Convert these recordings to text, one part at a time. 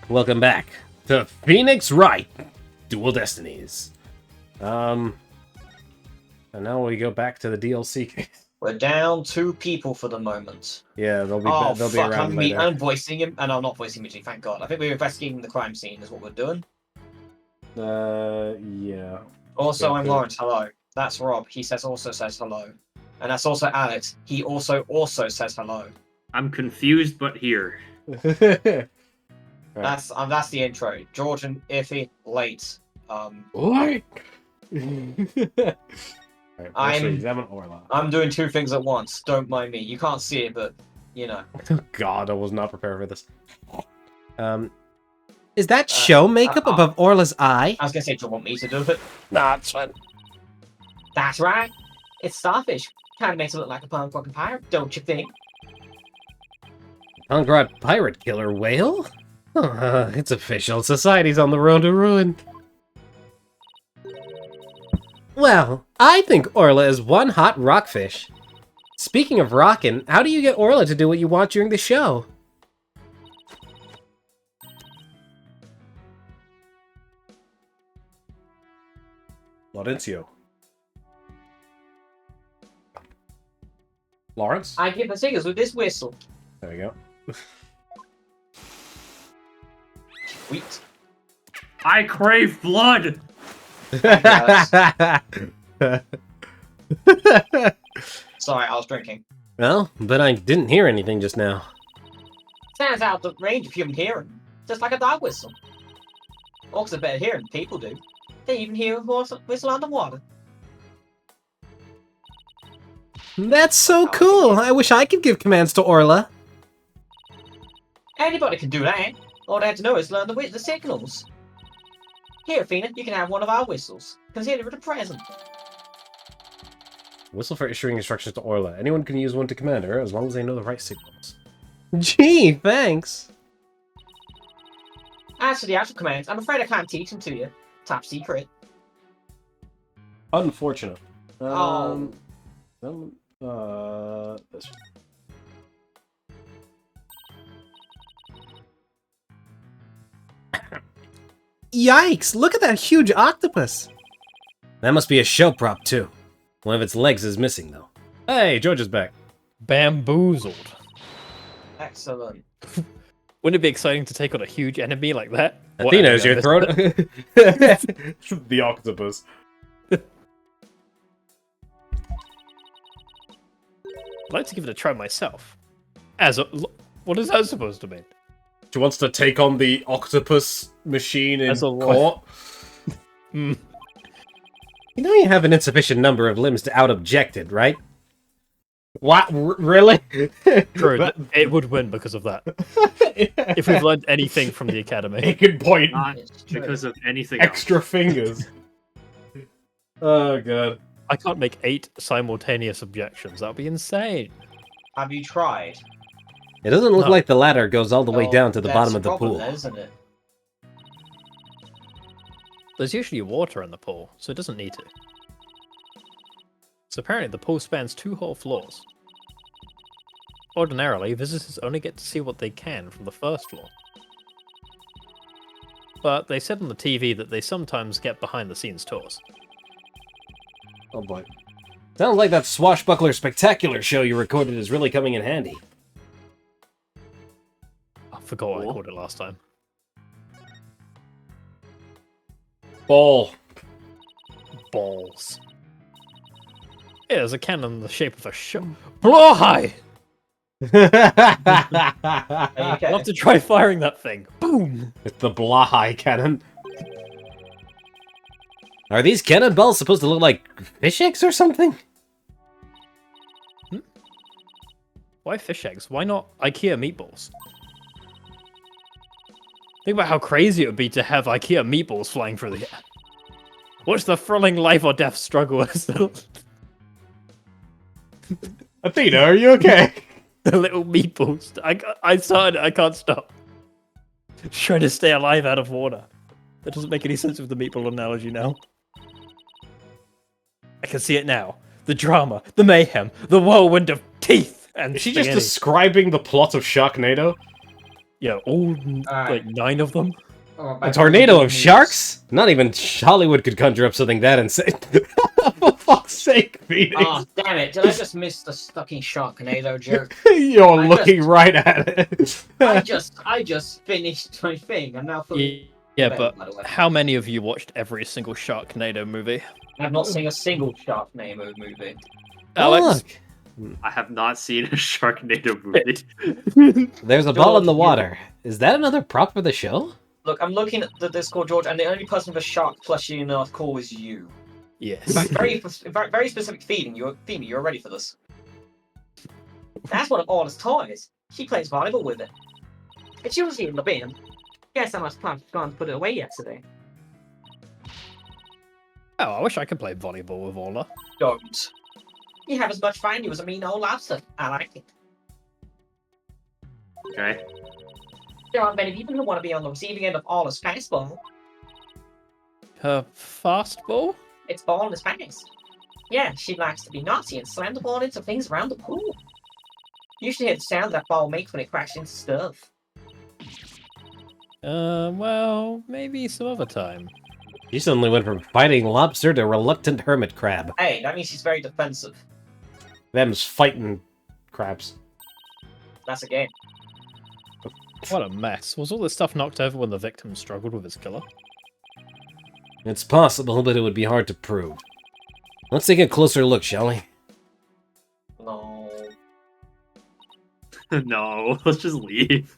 Welcome back to Phoenix Wright Dual Destinies. And now we go back to the DLC. We're down 2 people for the moment. Yeah, they'll be fuck, around later. I'm voicing him, and I'm not voicing Mitchie, thank God. I think we're investigating the crime scene is what we're doing. Yeah. Also, Yeah, I'm Lawrence, hello. That's Rob, he also says hello. And that's also Alex, he also says hello. I'm confused, but here. Right. That's the intro. George and Iffy, late. Right. Alright, examine Orla. I'm doing 2 things at once, don't mind me. You can't see it, but, you know. God, I was not prepared for this. Is that show makeup above Orla's eye? I was gonna say, do you want me to do it? Nah, it's fine. That's right. It's Starfish. Kinda makes it look like a punk rock pirate, don't you think? Punk rock pirate killer whale? It's official. Society's on the road to ruin. Well, I think Orla is one hot rockfish. Speaking of rockin', how do you get Orla to do what you want during the show? Laurencio. Lawrence? I give the singers with this whistle. There we go. Sweet. I crave blood! Sorry, I was drinking. Well, but I didn't hear anything just now. Sounds out of range of human hearing, just like a dog whistle. Orcs are better hearing than people do. They even hear a horse whistle underwater. That's so cool! I wish I could give commands to Orla. Anybody can do that. All they have to know is learn the signals. Here, Athena, you can have one of our whistles. Consider it a present. Whistle for issuing instructions to Orla. Anyone can use one to command her, as long as they know the right signals. Gee, thanks! As for the actual commands, I'm afraid I can't teach them to you. Top secret. Unfortunate. This Yikes! Look at that huge octopus! That must be a show prop, too. One of its legs is missing, though. Hey, George is back. Bamboozled. Excellent. Wouldn't it be exciting to take on a huge enemy like that? Athena's your throat. The octopus. I'd like to give it a try myself. What is that supposed to mean? She wants to take on the octopus machine in As a court. You know you have an insufficient number of limbs to out-object it, right? What? Really? True, it would win because of that. If we've learned anything from the Academy. It could point Not because of anything extra fingers. Oh, God. I can't make 8 simultaneous objections. That would be insane. Have you tried? It doesn't look No. like the ladder goes all the way Oh, down to the that's bottom of the problem pool. then, isn't it? There's usually water in the pool, so it doesn't need to. So apparently the pool spans 2 whole floors. Ordinarily, visitors only get to see what they can from the first floor. But they said on the TV that they sometimes get behind-the-scenes tours. Oh, boy. Sounds like that swashbuckler spectacular show you recorded is really coming in handy. I forgot what I called it last time. Ball. Balls. Yeah, there's a cannon in the shape of a blow high! Are you okay? I'll have to try firing that thing. Boom! It's the Blahai cannon. Are these cannonballs supposed to look like fish eggs or something? Why fish eggs? Why not IKEA meatballs? Think about how crazy it would be to have IKEA meatballs flying through the air. What's the thrilling life or death struggle? Athena, are you okay? The little meatballs. I started. I can't stop. Trying to stay alive out of water. That doesn't make any sense with the meatball analogy now. I can see it now. The drama, the mayhem, the whirlwind of teeth and Is she just spaghetti. describing the plot of Sharknado? Yeah, all like 9 of them. A tornado of sharks? Not even Hollywood could conjure up something that insane. For fuck's sake, Phoenix. Oh, damn it. Did I just miss the fucking Sharknado joke? You're I looking just- right at it. I just finished my thing. I'm now fully... Yeah, bed, but by the way. how many of you watched every single Sharknado movie? I've not seen a single Sharknado movie. Alex? I have not seen a Sharknado movie. There's a ball in the George, water. Is that another prop for the show? Look, I'm looking at the Discord, George, and the only person with a shark plushie in our call is you. Yes. Very specific feeling. You're ready for this. That's one of Orla's toys. She plays volleyball with it. It's usually in the bin. Guess I must have gone to put it away yesterday. Oh, I wish I could play volleyball with Orla. Don't. You have as much fun you as a mean old lobster. I like it. Okay. There aren't many people who want to be on the receiving end of Orla's fastball. Her fastball? Its ball is fast. Yeah, she likes to be naughty and slam the ball into things around the pool. You should hear the sound that ball makes when it crashes into stuff. Well, maybe some other time. She suddenly went from fighting lobster to reluctant hermit crab. Hey, that means she's very defensive. Them's fighting crabs. That's a game. What a mess. Was all this stuff knocked over when the victim struggled with his killer? It's possible, but it would be hard to prove. Let's take a closer look, shall we? No. No, let's just leave.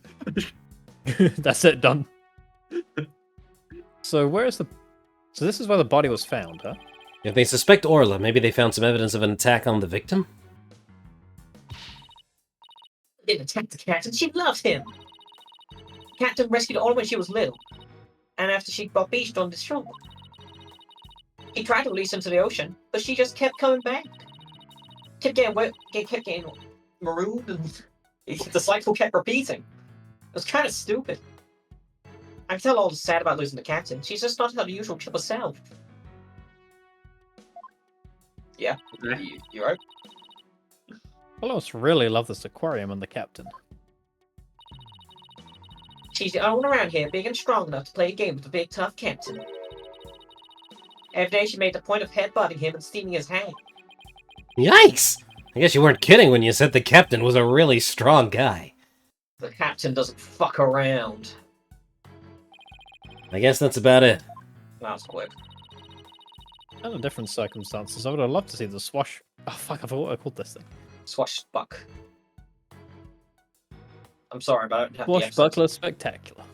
That's it, done. So where's the... So this is where the body was found, huh? If they suspect Orla, maybe they found some evidence of an attack on the victim? Didn't attack the captain, she loved him. Captain rescued Orla when she was little, and after she got beached on the shore. He tried to release her into the ocean, but she just kept coming back. Kept getting marooned, and the cycle kept repeating. It was kind of stupid. I can tell Orla's sad about losing the captain. She's just not her usual chipper self. Yeah, Okay. you right? I almost really love this aquarium and the captain. She's the only one around here big and strong enough to play a game with the big tough captain. Every day she made the point of headbutting him and steaming his hand. Yikes! I guess you weren't kidding when you said the captain was a really strong guy. The captain doesn't fuck around. I guess that's about it. That was quick. Under different circumstances, I would have loved to see the swash... Oh, fuck, I forgot what I called this thing. Swashbuck. I'm sorry, but I don't have the accent. Swashbuckler Spectacular.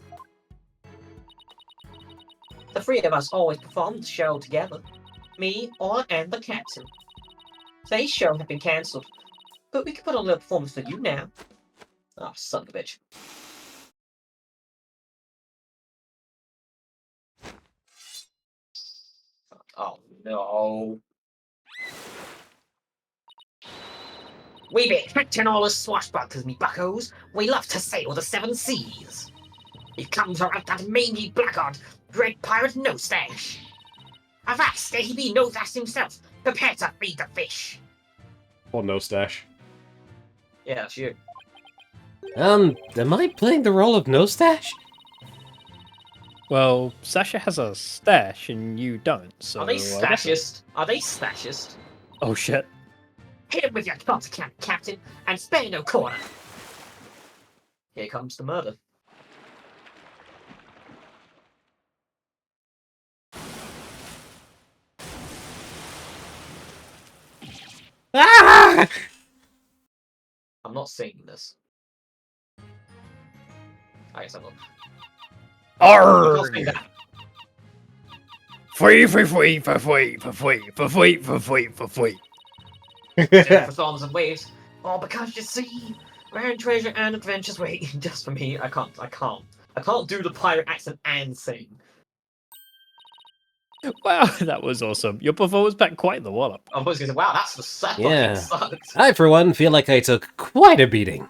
The three of us always performed the show together. Me, Orla, and the captain. Today's show had been cancelled, but we could put on a little performance for you now. Oh, son of a bitch. Oh, no. We be catching all the swashbucklers, me buckos. We love to sail the seven seas. He comes around that mangy blackguard, dread pirate No-Stash. Avast, he be No-Stash himself, prepared to feed the fish. Oh, no stash. Yeah, that's you. Am I playing the role of no stash? Well, Sasha has a stash and you don't, so... Are they I guess- stashist? Are they stashist? Oh shit. Hit him with your can't, Captain, and spare no quarter. Here comes the murder. Ah! I'm not seeing this. I guess I will. I'll Arrgh! see that. Free, free, free, for free, for free, for free, for free, for free. For storms and waves, all because you see, grand treasure and adventures wait just for me. I can't do the pirate accent and sing. Wow, that was awesome. Your performance packed quite the wallop. I was gonna say, wow, that's the sad Yeah. fucking sucked. I, for one, feel like I took quite a beating.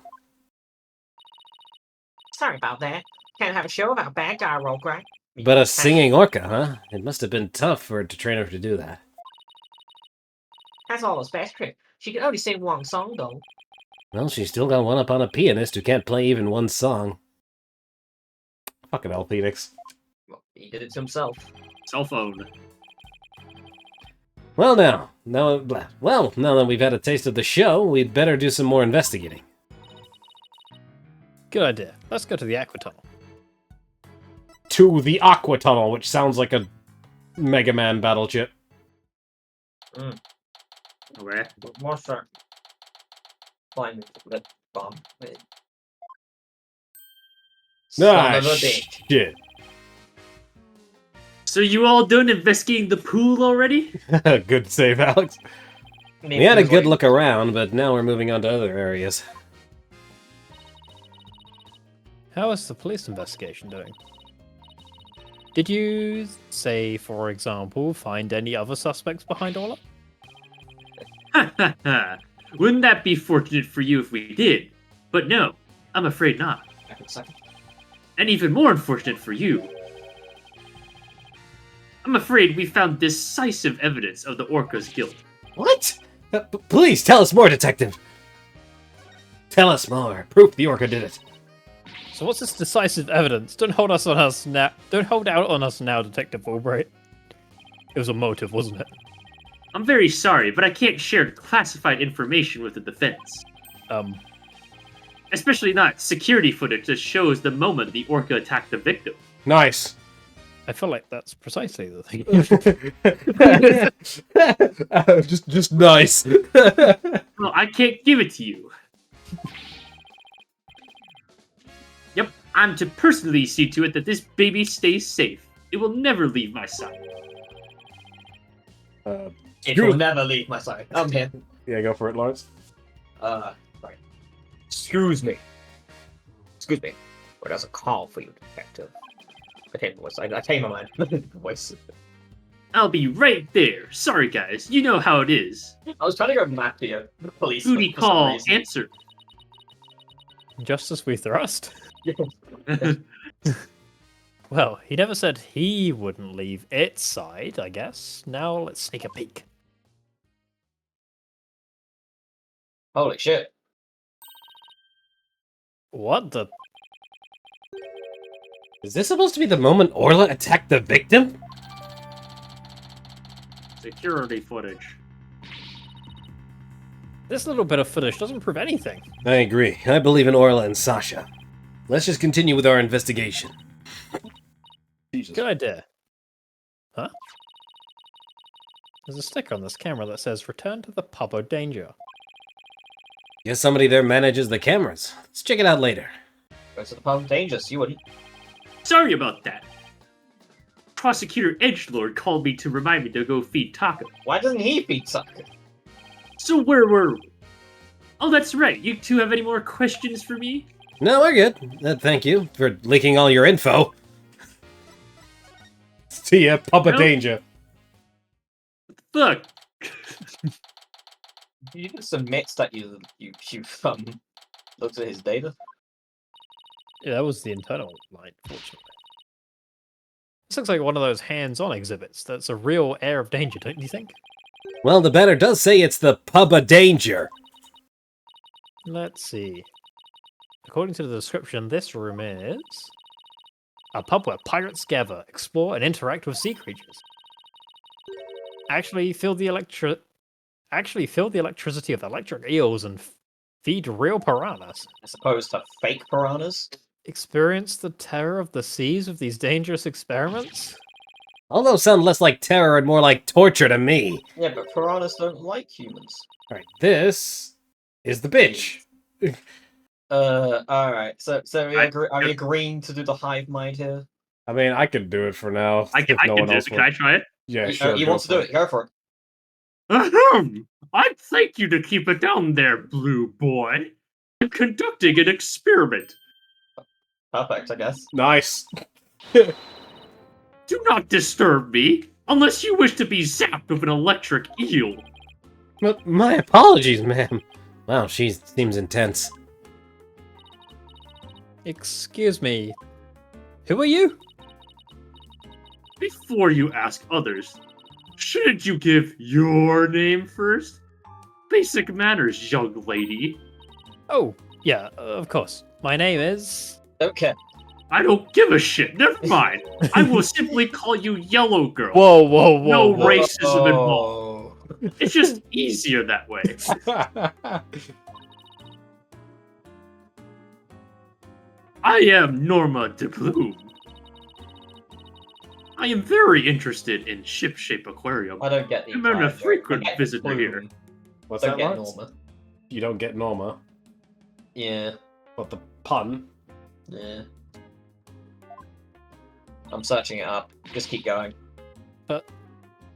Sorry about that. Can't have a show about bad guy roll, right? But a singing orca, huh? It must have been tough for her to train her to do that. That's all his best trick. She can only sing one song though. Well, she's still got one up on a pianist who can't play even one song. Fucking hell, Phoenix. Well, he did it to himself. Cell phone. Well, now that we've had a taste of the show, we'd better do some more investigating. Good idea. Let's go to the Aqua Tunnel. To the Aqua Tunnel, which sounds like a Mega Man battle chip. Mm. Okay. But more start climbing the bomb. Son of a bitch. Shit. So you all done investigating the pool already? Good save, Alex. Maybe We had a there's, good like, look around, but now we're moving on to other areas. How is the police investigation doing? Did you, say, for example, find any other suspects behind all of it? Ha ha ha. Wouldn't that be fortunate for you if we did? But no, I'm afraid not. Back in a second. And even more unfortunate for you. I'm afraid we found decisive evidence of the Orca's guilt. What? Please tell us more, Detective. Tell us more. Proof the Orca did it. So what's this decisive evidence? Don't hold out on us now, Detective Albright. It was a motive, wasn't it? I'm very sorry, but I can't share classified information with the defense. Especially not security footage that shows the moment the Orca attacked the victim. Nice. I feel like that's precisely the thing. just nice. Well, I can't give it to you. Yep, I'm to personally see to it that this baby stays safe. It will never leave my side. It will never leave my side. I'm here. Yeah, go for it, Lawrence. Right. Excuse me. Excuse me. But there's a call for you, Detective. I changed my voice. I changed my mind. Voice. I'll be right there. Sorry, guys. You know how it is. I was trying to go map the police. Booty for some call reason. answered. Just as we thrust. Well, he never said he wouldn't leave its side, I guess. Now let's take a peek. Holy shit. What the? Is this supposed to be the moment Orla attacked the victim? Security footage. This little bit of footage doesn't prove anything. I agree. I believe in Orla and Sasha. Let's just continue with our investigation. Jesus. Good idea. Huh? There's a sticker on this camera that says, "Return to the pub or danger." Guess somebody there manages the cameras. Let's check it out later. Go to the pub. Dangerous. You wouldn't. Sorry about that. Prosecutor Edgelord called me to remind me to go feed Taco. Why doesn't he feed sucker? So where were we? Oh, that's right. You two have any more questions for me? No, we're good. Thank you for leaking all your info. See ya, Papa Well- Danger. Look, You just admits that you looked at his data. Yeah, that was the internal line, fortunately. This looks like one of those hands-on exhibits. That's a real air of danger, don't you think? Well, the banner does say it's the Papa Danger. Let's see. According to the description, this room is a pub where pirates gather, explore, and interact with sea creatures. Actually, feel the electricity of electric eels and feed real piranhas. As opposed to fake piranhas. Experience the terror of the seas with these dangerous experiments? All those sound less like terror and more like torture to me. Yeah, but piranhas don't like humans. Alright, this is the bitch. Alright. So are we agreeing to do the hive mind here? I mean, I could do it for now. I can do it. Can I try it? Yeah, You- sure. you go want to for do it? Go for it. Ahem! I'd thank you to keep it down there, blue boy. I'm conducting an experiment. Perfect, I guess. Nice. Do not disturb me, unless you wish to be zapped with an electric eel. My apologies, ma'am. Wow, she seems intense. Excuse me. Who are you? Before you ask others, shouldn't you give your name first? Basic manners, young lady. Oh, yeah, of course. My name is... Okay. I don't give a shit. Never mind. I will simply call you Yellow Girl. Whoa, whoa, whoa, No whoa. racism involved. Oh. It's just easier that way. I am Norma de Bloom. I am very interested in ship-shape aquarium. I don't get the. I'm a entire joke. frequent I get visitor Bloom. here. What's Don't that, get Marks? Norma. You don't get Norma. Yeah. What, the pun? Yeah. I'm searching it up. Just keep going.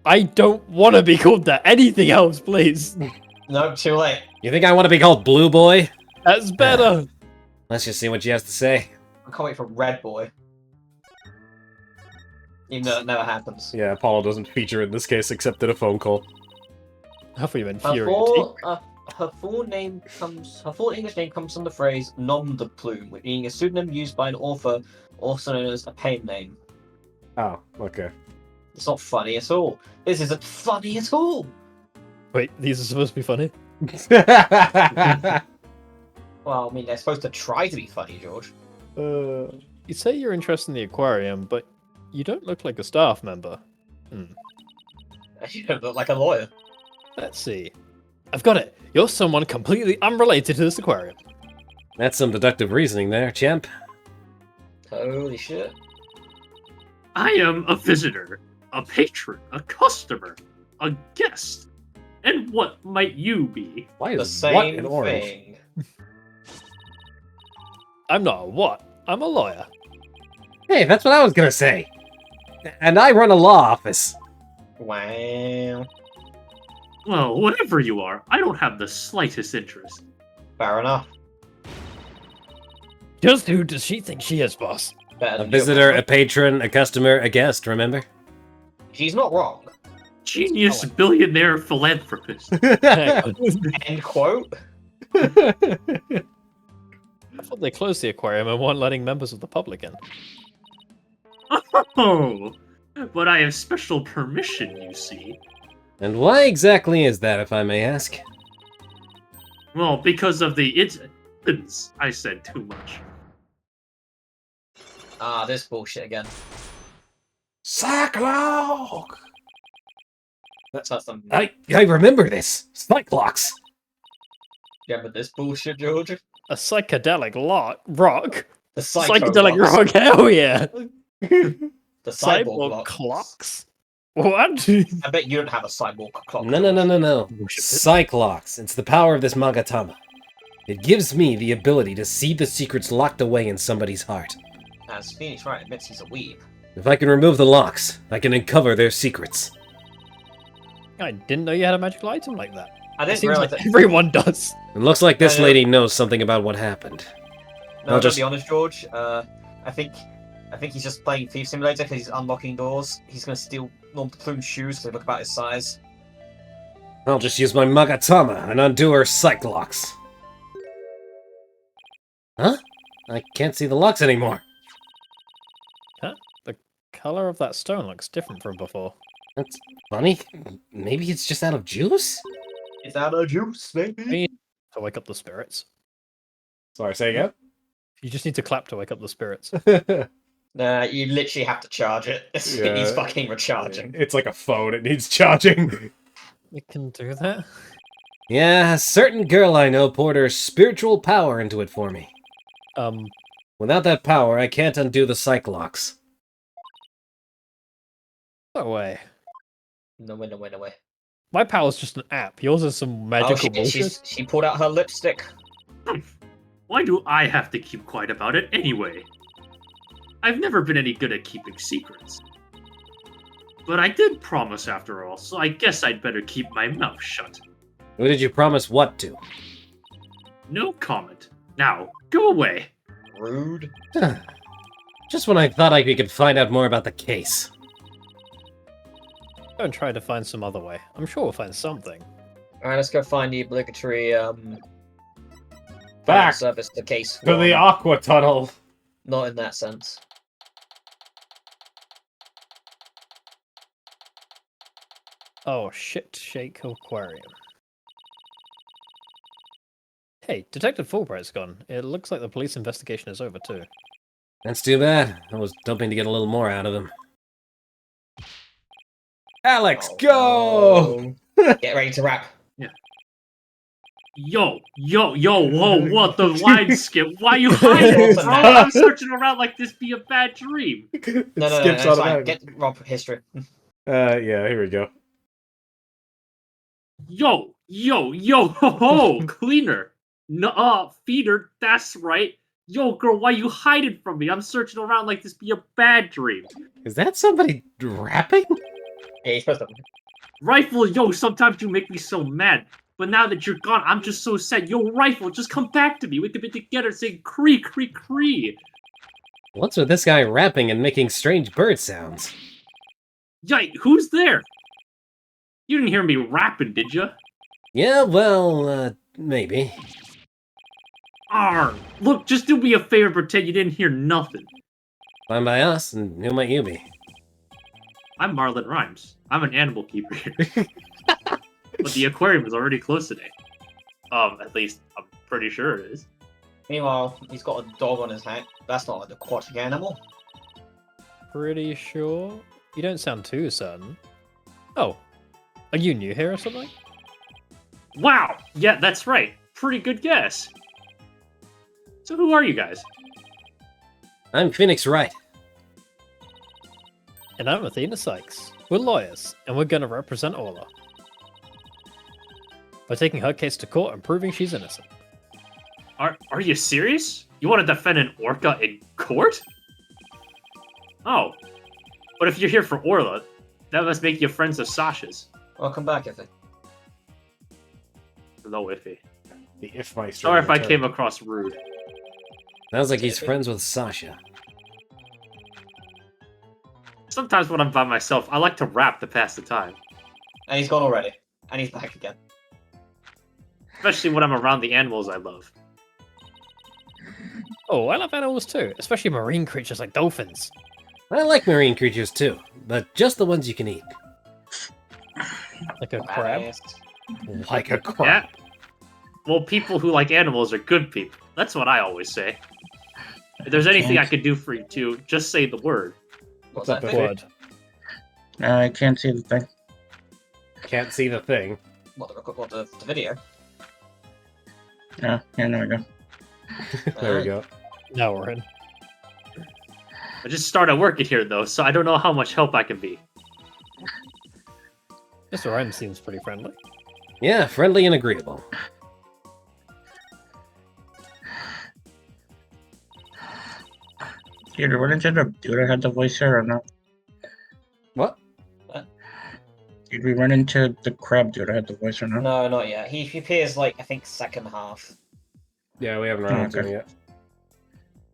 I don't want to be called that. Anything else, please. No, too late. You think I want to be called Blue Boy? That's better. Let's just see what she has to say. I can't wait for Red Boy. Even though it never happens. Yeah, Apollo doesn't feature in this case except in a phone call. How for you Her infuriating? full English name comes from the phrase "nom de plume," meaning a pseudonym used by an author, also known as a pen name. Oh, okay. It's not funny at all. This isn't funny at all. Wait, these are supposed to be funny? Well, I mean, they're supposed to try to be funny, George. You say you're interested in the aquarium, but you don't look like a staff member. You don't look like a lawyer. Let's see. I've got it. You're someone completely unrelated to this aquarium. That's some deductive reasoning there, champ. Holy shit. I am a visitor, a patron, a customer, a guest. And what might you be? Why The is what same in orange? thing. I'm not a what? I'm a lawyer. Hey, that's what I was gonna say. And I run a law office. Wow. Well, whatever you are, I don't have the slightest interest. Fair enough. Just who does she think she is, boss? Better A than visitor, you. a patron, a customer, a guest, remember? She's not wrong. Genius billionaire philanthropist. Hang on. End quote. I thought they closed the aquarium and weren't letting members of the public in. Oh, but I have special permission, you see. And why exactly is that, if I may ask? Well, because of the incidents. I said too much. Ah, this bullshit again. Cyclock! That's some. I remember this. Cyclox. Remember this bullshit, George? A psychedelic rock? The Psychedelic locks. rock, hell yeah! The cyborg Cyborg locks. clocks? What? I bet you don't have a cyborg clock. No. Cyclox. It's the power of this Magatama. It gives me the ability to see the secrets locked away in somebody's heart. As Phoenix Wright admits, he's a weeb. If I can remove the locks, I can uncover their secrets. I didn't know you had a magical item like that. I It didn't seems realize like that. everyone does. It looks like this I know. lady knows something about what happened. No, I'll to just- be honest, George. I think he's just playing Thief Simulator because he's unlocking doors. He's gonna steal Norm Plume's shoes to look about his size. I'll just use my Magatama and undo her Cyclox. Huh? I can't see the locks anymore. The color of that stone looks different from before. That's funny. Maybe it's just out of juice? Is that a juice, baby? Hey. To wake up the spirits. Sorry, say again? You just need to clap to wake up the spirits. Nah, you literally have to charge it. Yeah. He's fucking recharging. It's like a phone, it needs charging. You can do that? Yeah, a certain girl I know poured her spiritual power into it for me. Without that power, I can't undo the Cyclox. No way. No way. My power's just an app. Yours is some Oh magical shit, bullshit. she pulled out her lipstick. Why do I have to keep quiet about it anyway? I've never been any good at keeping secrets. But I did promise after all, so I guess I'd better keep my mouth shut. Who did you promise what to? No comment. Now, go away. Rude. Just when I thought we could find out more about the case. Go and try to find some other way. I'm sure we'll find something. Alright, let's go find the obligatory Back service to case to the one. Aqua Tunnel. Not in that sense. Oh, shit, shake aquarium. Hey, Detective Fulbright's gone. It looks like the police investigation is over too. That's too bad. I was hoping to get a little more out of him. Alex, Oh, go! no. Get ready to rap. Yo, whoa, what the line skip? Why you hiding, Awesome, bro? man. I'm searching around like this be a bad dream. It No, skips it's fine. automatically. Get Rob history. Yeah, here we go. Yo, ho, ho, cleaner. No, feeder, that's right. Yo, girl, why you hiding from me? I'm searching around like this be a bad dream. Is that somebody rapping? Yeah, he's supposed to. Rifle, yo, sometimes you make me so mad. But now that you're gone, I'm just so sad. Yo, Rifle, just come back to me. We could be together saying cree, cree, cree. What's with this guy rapping and making strange bird sounds? Yike, who's there? You didn't hear me rapping, did ya? Yeah, well, maybe. Arr, look, just do me a favor and pretend you didn't hear nothing. Fine by us, and who might you be? I'm Marlon Rhymes. I'm an animal keeper here. But the aquarium is already closed today. At least I'm pretty sure it is. Meanwhile, he's got a dog on his head. That's not an aquatic animal. Pretty sure? You don't sound too certain. Oh, are you new here or something? Wow! Yeah, that's right. Pretty good guess. So who are you guys? I'm Phoenix Wright. And I'm Athena Sykes. We're lawyers, and we're gonna represent Orla. By taking her case to court and proving she's innocent. Are you serious? You want to defend an orca in court? Oh. But if you're here for Orla, that must make you friends of Sasha's. Welcome back, I think. Hello, Iffy. The If-Meister. Sorry if I came across rude. Sounds like he's friends with Sasha. Sometimes when I'm by myself, I like to rap to pass the time. And he's gone already. And he's back again. Especially when I'm around the animals I love. Oh, I love animals too, especially marine creatures like dolphins. I like marine creatures too, but just the ones you can eat. Like a crab. Badass. Like a Yeah? crab. Well, people who like animals are good people. That's what I always say. If there's anything I could do for you too, just say the word. What's up, that Biffy? thing? Blood. I can't see the thing. Can't see the thing. What, the video? Yeah, there we go. There we go. Now we're in. I just started working here though, so I don't know how much help I can be. Mr. Rhymes seems pretty friendly. Yeah, friendly and agreeable. Peter, wouldn't you the dude I had the voice here or not? What? Did we run into the crab dude I had the voice or not? No, not yet. He appears like, I think, second half. Yeah, we haven't run into him yet.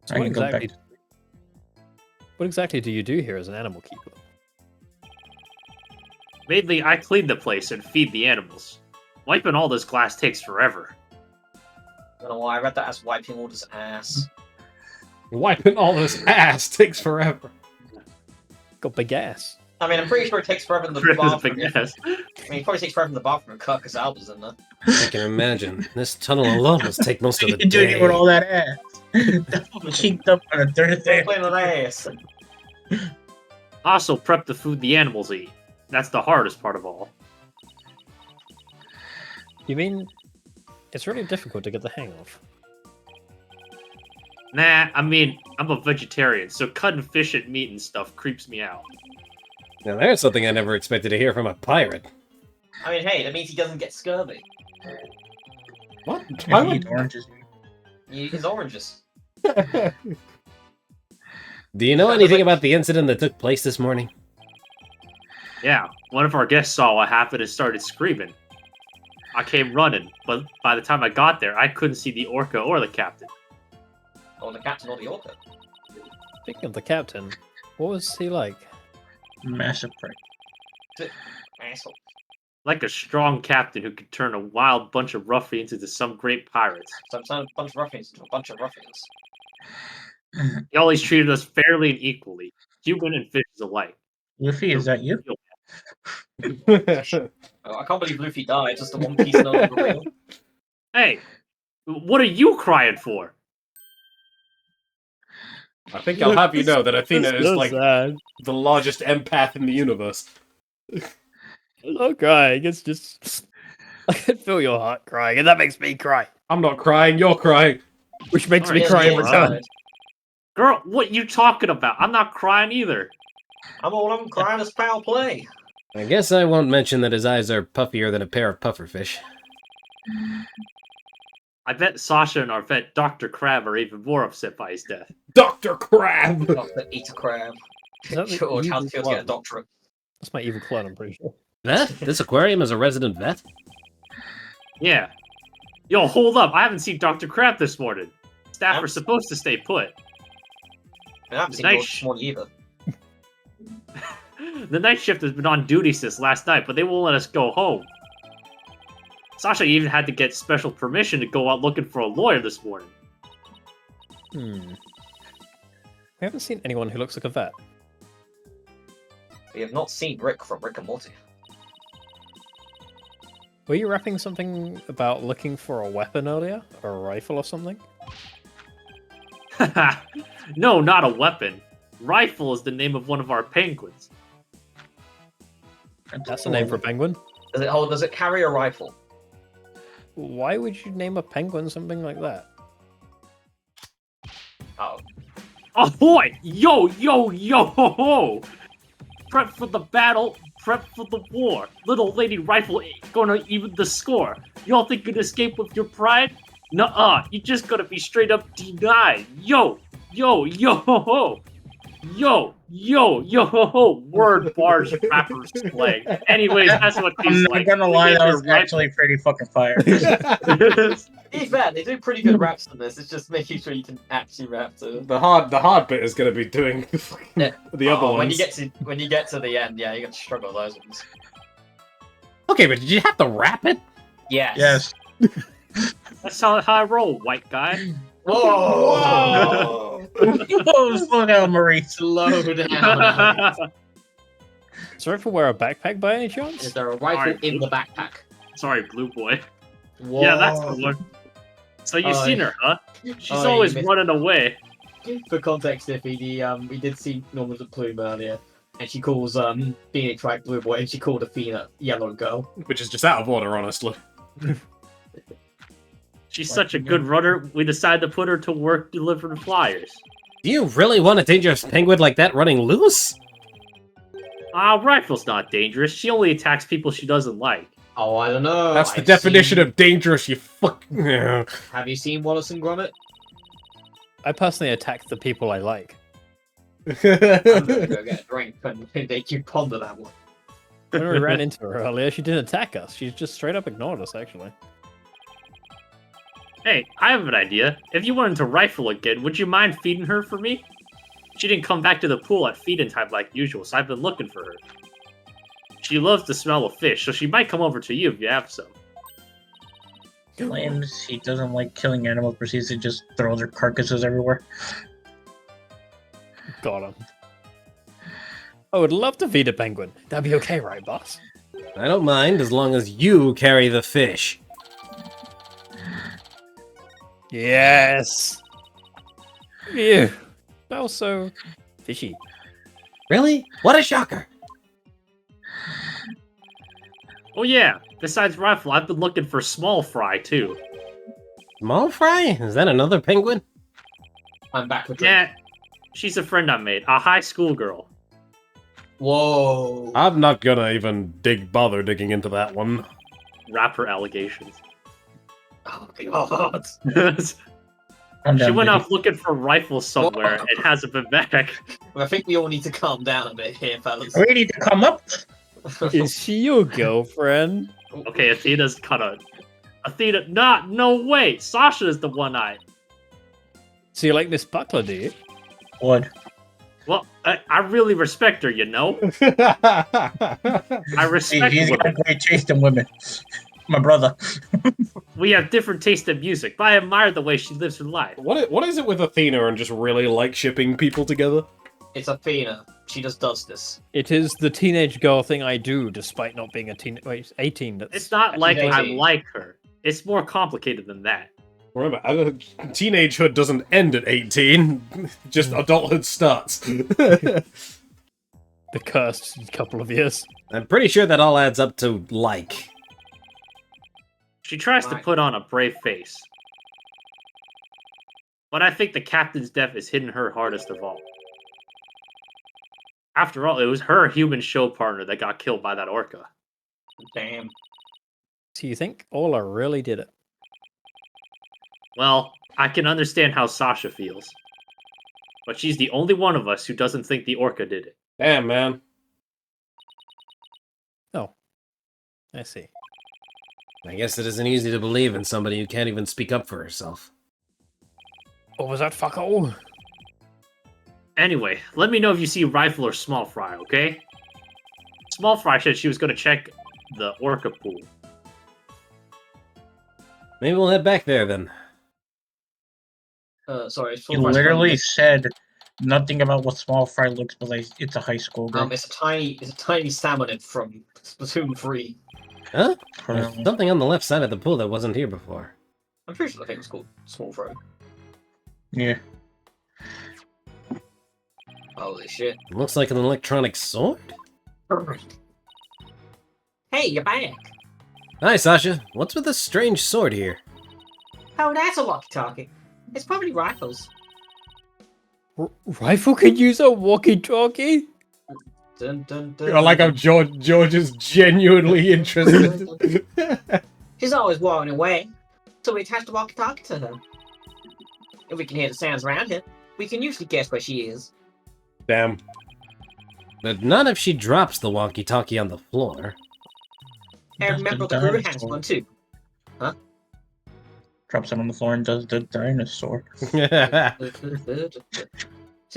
So I what can go exactly, back. what exactly do you do here as an animal keeper? Mainly, I clean the place and feed the animals. Wiping all this glass takes forever. I don't know why I read that as wiping all this ass. Wiping all this ass takes forever. Got big ass. I mean, I'm pretty sure it takes forever in the Big bathroom. ass. I mean, it probably takes forever in the bathroom and cut because Alba's in there. I can imagine. This tunnel alone must take most of the You doing it with day. all that ass. Cheeked up on a Thursday. Clean an ass. Also, prep the food the animals eat. That's the hardest part of all. You mean it's really difficult to get the hang of? Nah, I mean, I'm a vegetarian, so cutting fish and meat and stuff creeps me out. Now there's something I never expected to hear from a pirate. I mean, hey, that means he doesn't get scurvy. What? I eat oranges. You eat his oranges. Do you know anything about the incident that took place this morning? Yeah, one of our guests saw what happened and started screaming. I came running, but by the time I got there, I couldn't see the orca or the captain. Or the captain or the orca. Speaking of the captain, what was he like? Massive prick. Asshole. Like a strong captain who could turn a wild bunch of ruffians into some great pirates. So I'm turning a bunch of ruffians into a bunch of ruffians. He always treated us fairly and equally, human and fishes alike. Luffy, is that you? Oh, I can't believe Luffy died, just the One Piece no longer real. Hey, what are you crying for? I think I'll have you know that Athena is like sad. the largest empath in the universe. I'm not crying. It's just I can feel your heart crying, and that makes me cry, I'm not crying, you're crying. which makes me Alright, cry in yeah, return. yeah. Girl, what you talking about? I'm not crying either. I'm crying as foul play. I guess I won't mention that his eyes are puffier than a pair of pufferfish. I bet Sasha and our vet Dr. Crab are even more upset by his death. Dr. Crab! Dr. Eat a crab. Is that the George, how's evil it feel to get a clone? doctorate? That's my evil clone, I'm pretty sure. Vet? This aquarium is a resident vet? Yeah. Yo, hold up. I haven't seen Dr. Crab this morning. Staff are I'm- supposed to stay put. I haven't seen Nice. George this morning either. The night shift has been on duty since last night, but they won't let us go home. Sasha even had to get special permission to go out looking for a lawyer this morning. We haven't seen anyone who looks like a vet. We have not seen Rick from Rick and Morty. Were you rapping something about looking for a weapon earlier? Or a rifle or something? No, not a weapon. Rifle is the name of one of our penguins. That's the name for a penguin. Does it carry a rifle? Why would you name a penguin something like that? Oh. Ahoy! Yo, yo, yo, ho, ho! Prep for the battle, prep for the war. Little lady rifle ain't gonna even the score. Y'all think you can escape with your pride? Nuh-uh, you just gotta be straight up denied. Yo, yo, yo, ho, ho! Yo, yo, yo, ho, ho! Word bars, rappers slang. Anyways, that's what I'm these not like. gonna They lie, get that their was actually pretty fucking fire. To be fair, they do pretty good raps on this. It's just making sure you can actually rap to them. The hard bit is gonna be doing Yeah. the other ones. When you get to the end, yeah, you're gonna struggle with those ones. Okay, but did you have to rap it? Yes. Yes. That's how I roll, white guy. Whoa! Whoa, slow down, Maurice. Slow down. Does rifle wear a backpack by any chance? Is there a rifle Alright. in the backpack? Sorry, blue boy. Whoa. Yeah, that's the one. So you've Oh, seen yeah. her, huh? She's Oh, always you missed- running away. For context, Iffy, we did see Norma's a plume earlier, and she calls Phoenix right blue boy, and she called Athena yellow girl. Which is just out of order, honestly. She's such a good runner, we decided to put her to work delivering flyers. Do you really want a dangerous penguin like that running loose? Rifle's not dangerous. She only attacks people she doesn't like. Oh, I don't know. That's the definition of dangerous, you fuck. Have you seen Wallace and Gromit? I personally attack the people I like. I'm gonna go get a drink and make you ponder that one. When we ran into her earlier, she didn't attack us. She just straight up ignored us, actually. Hey, I have an idea. If you wanted to rifle again, would you mind feeding her for me? She didn't come back to the pool at feeding time like usual, so I've been looking for her. She loves the smell of fish, so she might come over to you if you have some. Claims he doesn't like killing animals, proceeds to just throw their carcasses everywhere. Got him. I would love to feed a penguin. That'd be okay, right, boss? I don't mind as long as you carry the fish. Yes! Ew. Smells so fishy. Really? What a shocker! Oh yeah, besides rifle, I've been looking for small fry too. Small fry? Is that another penguin? I'm back with drink. Yeah, she's a friend I made, a high school girl. Whoa. I'm not gonna even bother digging into that one. Rapper allegations. Oh, God. I'm She down, went baby. off looking for rifles somewhere and hasn't been back. I think we all need to calm down a bit here, fellas. We need to come up. Is she your girlfriend? Okay, Athena's cut a... Athena, no way! Sasha is the one-eyed. So you like Miss Buckler, do you? Would. Well, I really respect her, you know? I respect He's got women. great taste in women. My brother. We have different taste in music, but I admire the way she lives her life. What is it with Athena and just really like shipping people together? It's Athena. She just does this. It is the teenage girl thing I do, despite not being a teen. Wait, 18. That's... It's not like I 18. like her. It's more complicated than that. Remember, teenagehood doesn't end at 18, just adulthood starts. The cursed couple of years. I'm pretty sure that all adds up to like. She tries to Right. put on a brave face. But I think the captain's death is hitting her hardest of all. After all, it was her human show partner that got killed by that orca. Damn. So you think Orla really did it? Well, I can understand how Sasha feels. But she's the only one of us who doesn't think the orca did it. Damn, man. Oh. I see. I guess it isn't easy to believe in somebody who can't even speak up for herself. Or was that fuck all? Anyway, let me know if you see Rifle or Small Fry, okay? Small Fry said she was going to check the orca pool. Maybe we'll head back there then. Sorry. it's He full price literally company. said nothing about what small fry looks, but like it's a high school girl. It's a tiny salmonid from Splatoon 3. Huh? There's Probably. something on the left side of the pool that wasn't here before. I'm pretty sure the thing was called Small Fry. Yeah. Holy shit. It looks like an electronic sword? Hey, you're back. Hi, Sasha. What's with this strange sword here? Oh, that's a walkie-talkie. It's probably Rifles. Rifle can use a walkie-talkie? Dun, dun, dun, I like how George is genuinely interested. She's always walking away, so we attach the walkie-talkie to her. If we can hear the sounds around her, we can usually guess where she is. Damn. But not if she drops the walkie-talkie on the floor. And remember the crew has one too. Drops it on the floor and does the dinosaur. So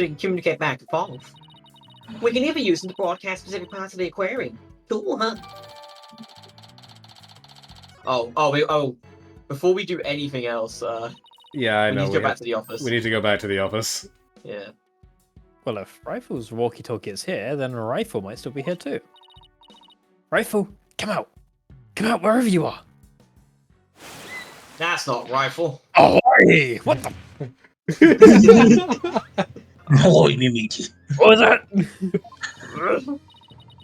you can communicate back and forth. We can even use them to broadcast specific parts of the aquarium. Cool, huh? Oh, before we do anything else, Yeah, I we know. need to go back to the office. We need to go back to the office. Yeah. Well, if Rifle's walkie-talkie is here, then Rifle might still be here too. Rifle, come out! Come out wherever you are! That's not Rifle. Oh, hey! What the? Holy Mimiki. What was that?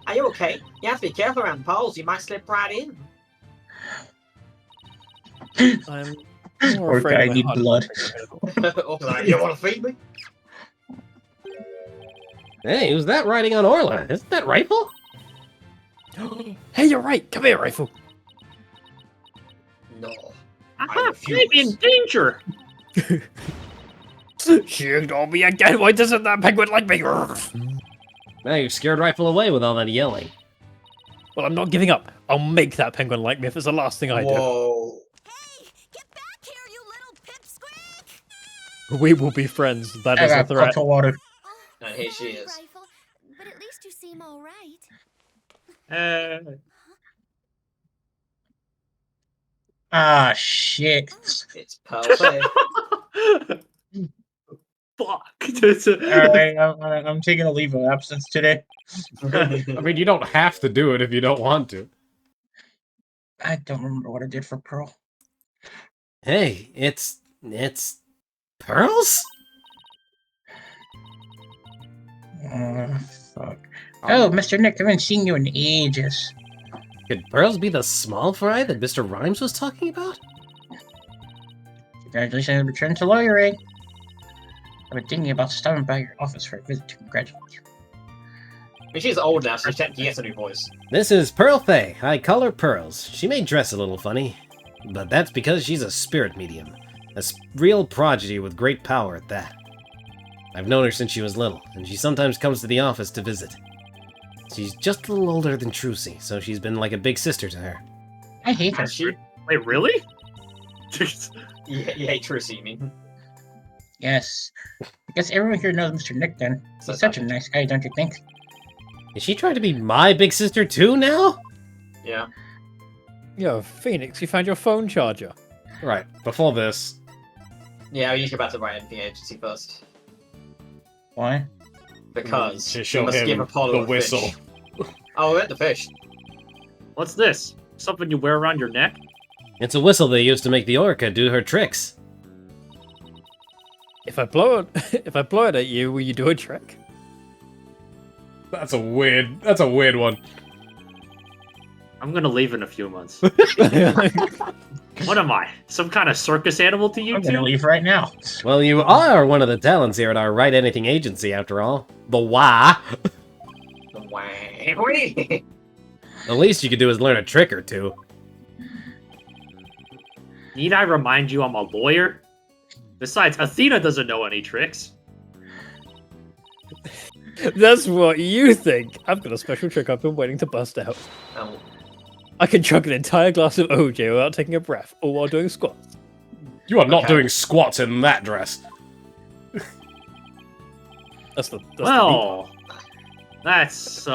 Are you okay? You have to be careful around the poles. You might slip right in. I'm more Or afraid I of my need heart blood. Okay, you want to feed me? Hey, who's that riding on Orla? Isn't that Rifle? Hey, you're right. Come here, Rifle. No. Aha, refuse. I'm in danger! She ignored me again. Why doesn't that penguin like me? Now you've scared Rifle away with all that yelling. Well, I'm not giving up. I'll make that penguin like me if it's the last thing I do. Whoa. Hey, get back here, you little pipsqueak! We will be friends. That I is a got threat. cups of water. And here she Sorry, is. Rifle, but at least you seem all right. Ah, shit. It's perfect. Fuck. Alright, I'm taking a leave of absence today. I mean, you don't have to do it if you don't want to. I don't remember what I did for Pearl. Hey, it's Pearls? Fuck. Oh, Mr. Nick, I haven't seen you in ages. Could Pearls be the small fry that Mr. Rhymes was talking about? Congratulations on return to lawyering. I've been thinking about stopping by your office for a visit to congratulate you. I mean, she's old now, so she technically gets a new voice. This is Pearl Faye. I call her Pearls. She may dress a little funny, but that's because she's a spirit medium. Real prodigy with great power at that. I've known her since she was little, and she sometimes comes to the office to visit. She's just a little older than Trucy, so she's been like a big sister to her. I hate her. Has she? Wait, really? Yeah, Trucy, you mean? Yes. I guess everyone here knows Mr. Nick then. He's such a nice guy, don't you think? Is she trying to be my big sister too now? Yeah. Yo, Phoenix, you found your phone charger. Right, before this. Yeah, we need to go back to the right the agency first. Why? Because To we show must give him Apollo the a whistle. fish. Oh, we got the fish. What's this? Something you wear around your neck? It's a whistle they used to make the orca do her tricks. If I blow it, if I blow it at you, will you do a trick? That's a weird one. I'm gonna leave in a few months. What am I? Some kind of circus animal to you I'm gonna two? leave right now. Well, you are one of the talents here at our Write Anything agency, after all. The why. The least you could do is learn a trick or two. Need I remind you I'm a lawyer? Besides, Athena doesn't know any tricks. That's what you think. I've got a special trick I've been waiting to bust out. Oh, I can chug an entire glass of OJ without taking a breath, or while doing squats. You are not Okay. doing squats in that dress. That's the Well, that's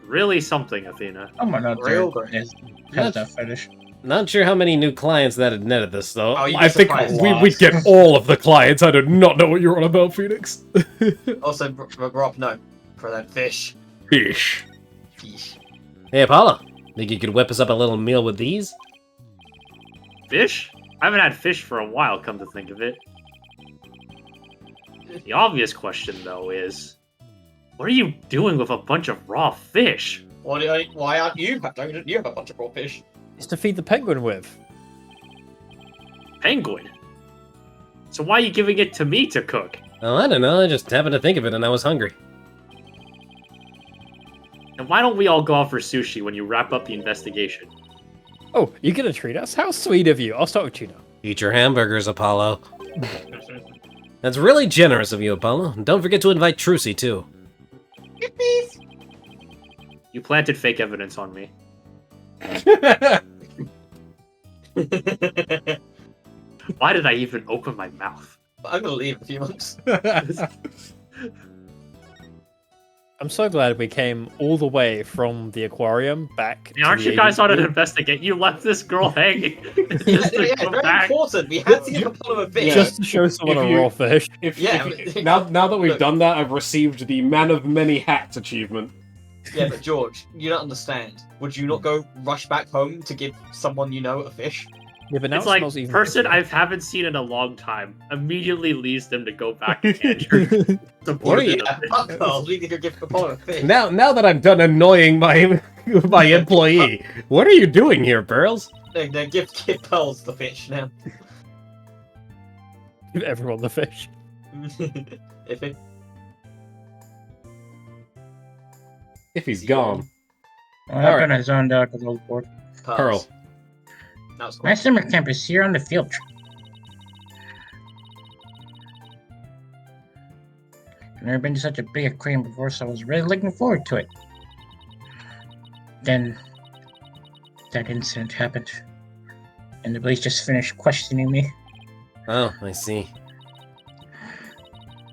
really something, Athena. Oh my god, Real there good. is has that fetish. Not sure how many new clients that had netted this, though. Oh, you'd be I think surprised. we'd get all of the clients. I do not know what you're on about, Phoenix. also, Rob, no. For that fish. Fish. Fish. Hey, Apollo. Think you could whip us up a little meal with these? Fish? I haven't had fish for a while, come to think of it. The obvious question, though, is... What are you doing with a bunch of raw fish? Why aren't you? Don't you have a bunch of raw fish? It's to feed the penguin with. Penguin? So why are you giving it to me to cook? Oh, I don't know. I just happened to think of it and I was hungry. And why don't we all go out for sushi when you wrap up the investigation? Oh, you're gonna treat us? How sweet of you. I'll start with tuna. Eat your hamburgers, Apollo. That's really generous of you, Apollo. And don't forget to invite Trucy, too. You planted fake evidence on me. Why did I even open my mouth? I'm gonna leave in a few months. I'm so glad we came all the way from the aquarium back. Hey, aren't to the you guys on an agency. investigate? You left this girl hanging. Yeah, Just to come very back. important. We had to give Apollo a fish. Just to show someone If a you- raw fish. Yeah, now that we've look. done that, I've received the Man of Many Hats achievement. Yeah, but George, you don't understand. Would you not go rush back home to give someone you know a fish? Yeah, but now It's it like smells even person better. I haven't seen in a long time immediately leaves them to go back to Andrew. What are you- Yeah, fuck off. We need to give Apollo a fish. Now that I'm done annoying my my employee, what are you doing here, Pearls? No, give Pearls the fish now. Give everyone the fish. If it... If he's gone. Well, I kind of zoned out because I was bored. Pearls. That was cool. My summer camp is here on the field trip. I've never been to such a big aquarium before, so I was really looking forward to it. Then that incident happened, and the police just finished questioning me. Oh, I see.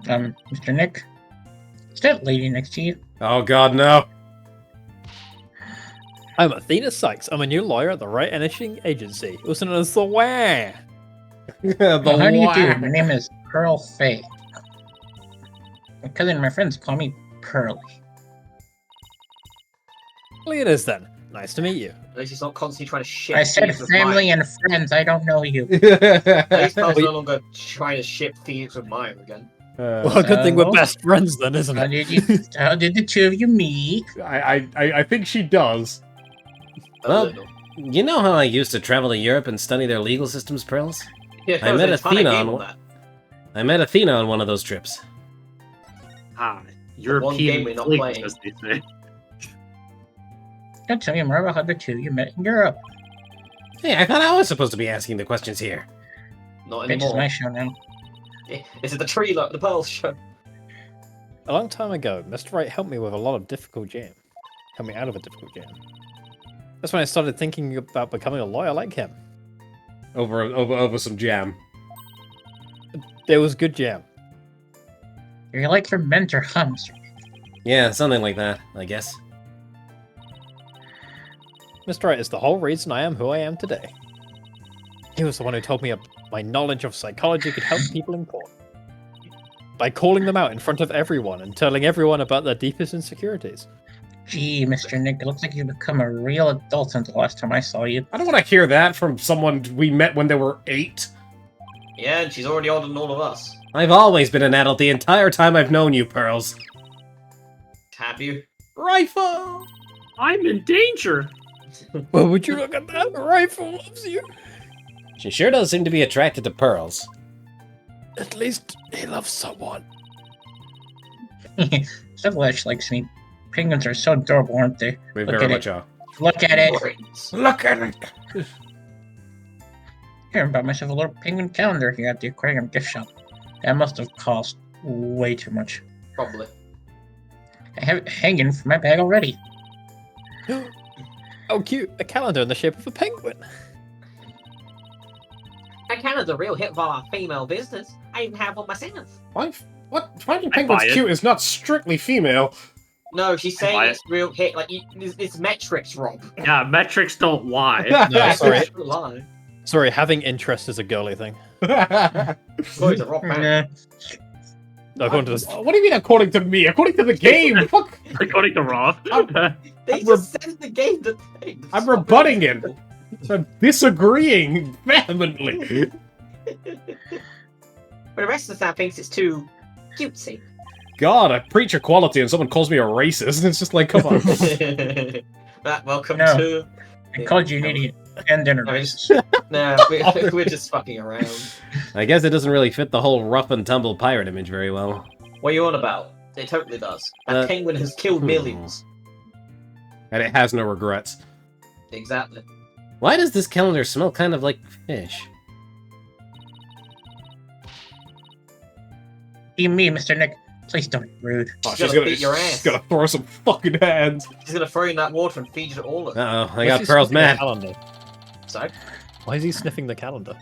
Mr. Nick, is that lady next to you? Oh God, no. I'm Athena Sykes. I'm a new lawyer at the Right Anything Agency, also known as the WAH. Well, how do you do? wah. My name is Pearl Faye. My cousin and my friends call me Pearly. Look at this then. Nice to meet you. At least he's not constantly trying to ship. I said Phoenix with family Maya. and friends, I don't know you. At least Pearl's no longer trying to ship Phoenix with Maya again. Well, good thing we're well. best friends then, isn't How it? did the two of you meet? I think she does. A Well, little. You know how I used to travel to Europe and study their legal systems, Pearls? Yeah, I there was met an entire Athena game on- that. I met Athena on one of those trips. Ah, game European we're not fleets, playing. as they say. Don't tell me more about how the two you met in Europe. Hey, I thought I was supposed to be asking the questions here. Not Bitch, is my anymore. show now. Is it the tree like the Pearls show? A long time ago, Mr. Wright helped me with a lot of difficult jam. Helped me out of a difficult jam. That's when I started thinking about becoming a lawyer like him. Over some jam. There was good jam. You're like your mentor, huh, Mr. Yeah, something like that, I guess. Mr. Wright is the whole reason I am who I am today. He was the one who told me my knowledge of psychology could help people in court. By calling them out in front of everyone and telling everyone about their deepest insecurities. Gee, Mr. Nick, it looks like you've become a real adult since the last time I saw you. I don't want to hear that from someone we met when they were 8. Yeah, and she's already older than all of us. I've always been an adult the entire time I've known you, Pearls. Have you? Rifle! I'm in danger. Well, would you look at that? Rifle loves you. She sure does seem to be attracted to Pearls. At least he loves someone. Silverlash likes me. Penguins are so adorable, aren't they? We Look very at much it. are. Look at it. Brains. Look at it! Here, I bought myself a little penguin calendar here at the aquarium gift shop. That must have cost way too much. Probably. I have it hanging from my bag already. Oh, cute. A calendar in the shape of a penguin. And Canada's a real hit of our female business. I even have one myself. What? Finding I penguins buy it. cute is not strictly female. No, she's saying buy it's real hit. Like, it's metrics, Rob. Yeah, metrics don't lie. No, sorry. It's a lie. Sorry, having interest is a girly thing. Boys are Rob man. According to this. What do you mean according to me? According to the game! Fuck! According to Rob. They just said in the game that thing. I'm rebutting it. I'm disagreeing vehemently. But the rest of the town thinks it's too cutesy. God, I preach equality and someone calls me a racist. It's just like, come on. Welcome No. to. I called you an idiot and dinner I mean, racist. No, we're just fucking around. I guess it doesn't really fit the whole rough and tumble pirate image very well. What are you on about? It totally does. That penguin has killed millions. And it has no regrets. Exactly. Why does this calendar smell kind of like fish? You me, Mr. Nick. Please don't be rude. Oh, She's gonna beat your ass. she's gonna throw some fucking hands. He's gonna throw you in that water and feed you to all of it. Uh-oh, I Why's got he Pearls sniffing the mad. calendar? So, Why is he sniffing the calendar?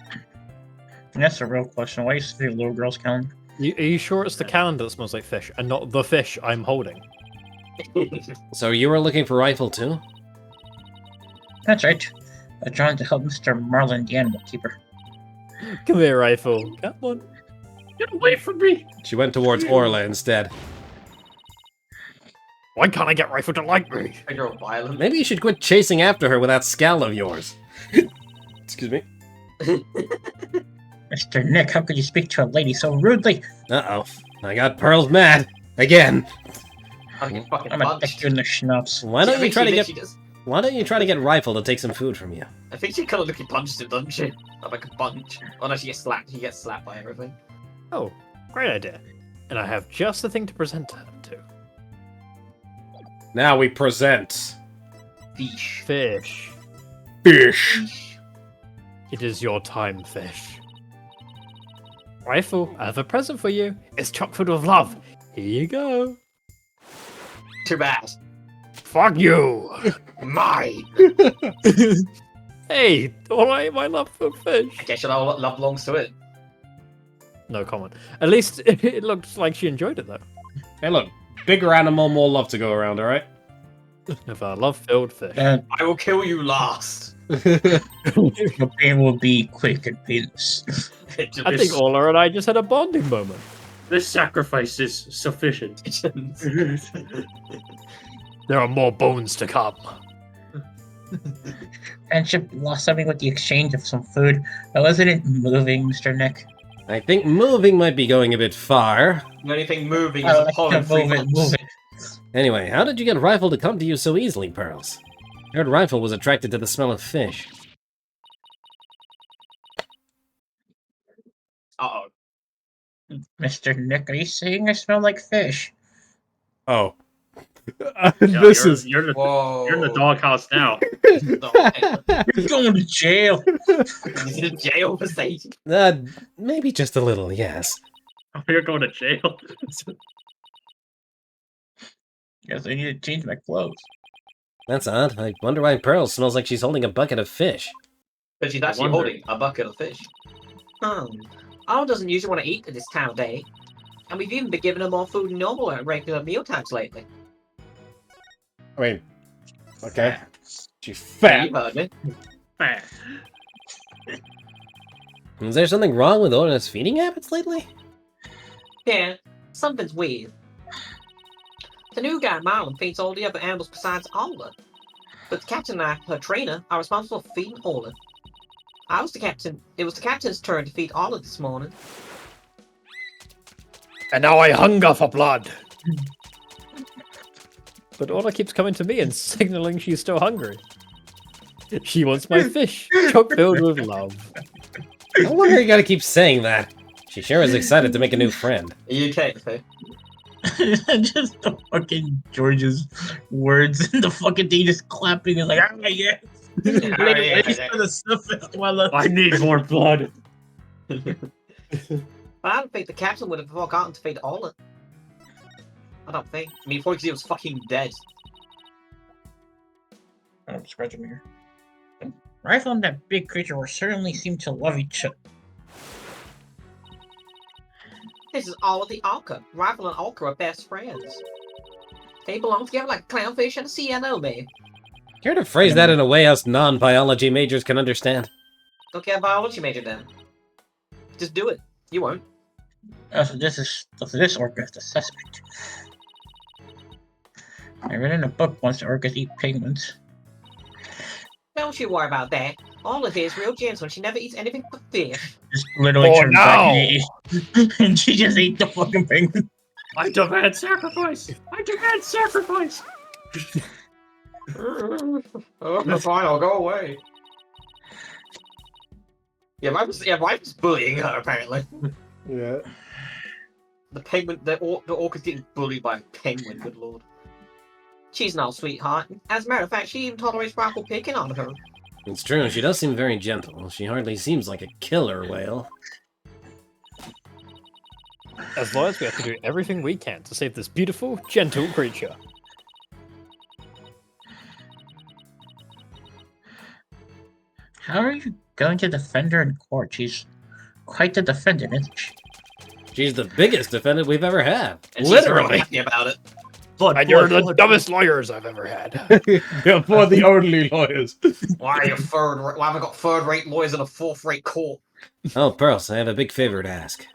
And that's a real question. Why is the little girl's calendar? Are you sure it's the calendar that smells like fish, and not the fish I'm holding? So you were looking for Rifle too? That's right. I'm trying to help Mr. Marlin, the animal keeper. Come here, Rifle. Come on. Get away from me. She went towards Orla instead. Why can't I get Rifle to like me? you're violent. Maybe you should quit chasing after her with that scowl of yours. Excuse me. Mr. Nick, how could you speak to a lady so rudely? Uh-oh. I got Pearls mad. Again. I get fucking I'm gonna punched. stick you in the schnapps. Why don't you try to get Does. Why don't you try to get Rifle to take some food from you? I think she kind of looking punches him, doesn't she? Like a punch. Oh no, she gets slapped. She gets slapped by everything. Oh, great idea. And I have just the thing to present her to. Now we present Fish. Fish. fish. It is your time, fish. Rifle, I have a present for you. It's chock full of love. Here you go. Too bad. Fuck you. Mine. Hey, alright, my love for fish. I guess your love belongs to it. No comment. At least it looked like she enjoyed it, though. Hey, look, bigger animal, more love to go around. All right. Of a love-filled fish. I will kill you last. Your pain will be quick and painless. I think Ola and I just had a bonding moment. This sacrifice is sufficient. There are more bones to come. Friendship lost something with the exchange of some food. But wasn't it moving, Mr. Nick? I think moving might be going a bit far. The only thing moving I is a like pole to in 3 move it, months. move it. Anyway, how did you get Rifle to come to you so easily, Pearls? I heard Rifle was attracted to the smell of fish. Uh-oh. Mr. Nick, are you saying I smell like fish? Oh. Yeah, This is... you're in the Whoa. you're in the doghouse now. You're going to jail! He's in jail for Satan. Maybe just a little, yes. You're going to jail. Guess I need to change my clothes. That's odd. I wonder why Pearls smells like she's holding a bucket of fish. But she's actually wonder. holding a bucket of fish. Arnold doesn't usually want to eat at this time of day. And we've even been giving her more food than normal at regular meal times lately. I mean, okay. She's Yeah, fat. you heard me. Fat. Is there something wrong with Orla's feeding habits lately? Yeah, something's weird. The new guy, Marlin, feeds all the other animals besides Ola. But the captain and I, her trainer, are responsible for feeding Ola. I was the captain. It was the captain's turn to feed Ola this morning. And now I hunger for blood. But Orla keeps coming to me and signaling she's still hungry. She wants my fish, choke filled with love. No wonder you gotta keep saying that. She sure is excited to make a new friend. Are you okay, Faye? Just the fucking George's words and the fucking thing just clapping and like, ah, yes. Ready for the surface while I need more blood. I don't think the captain would have forgotten to feed Ola. I don't think. I mean, probably because he was fucking dead. I'm scratching here. The rifle and that big creature were certainly seem to love each other. This is all of the Orca. Rifle and Orca are best friends. They belong together like clownfish and a sea anemone. Care to phrase that in a way us non-biology majors can understand? Don't care biology major then. Just do it. You won't. So this orca is the suspect. I read in a book once the orcas eat penguins. Don't you worry about that. Ola here is real gentle and she never eats anything but fish. Just literally Oh, turned back and she just ate the fucking penguin. I demand sacrifice! I demand sacrifice! Oh, fine, I'll go away. Yeah, Mike was bullying her, apparently. Yeah. The penguin, the orca's getting bullied by a penguin, good lord. She's no sweetheart. As a matter of fact, she even tolerates rifle picking on her. It's true, she does seem very gentle. She hardly seems like a killer whale. As lawyers, we have to do everything we can to save this beautiful, gentle creature. How are you going to defend her in court? She's quite the defendant, isn't she? She's the biggest defendant we've ever had. And she's real Literally. happy about it. And you're the dumbest lawyers I've ever had. You're for the only lawyers. Why have I got third-rate lawyers in a fourth-rate court? Oh, Pearls, I have a big favor to ask.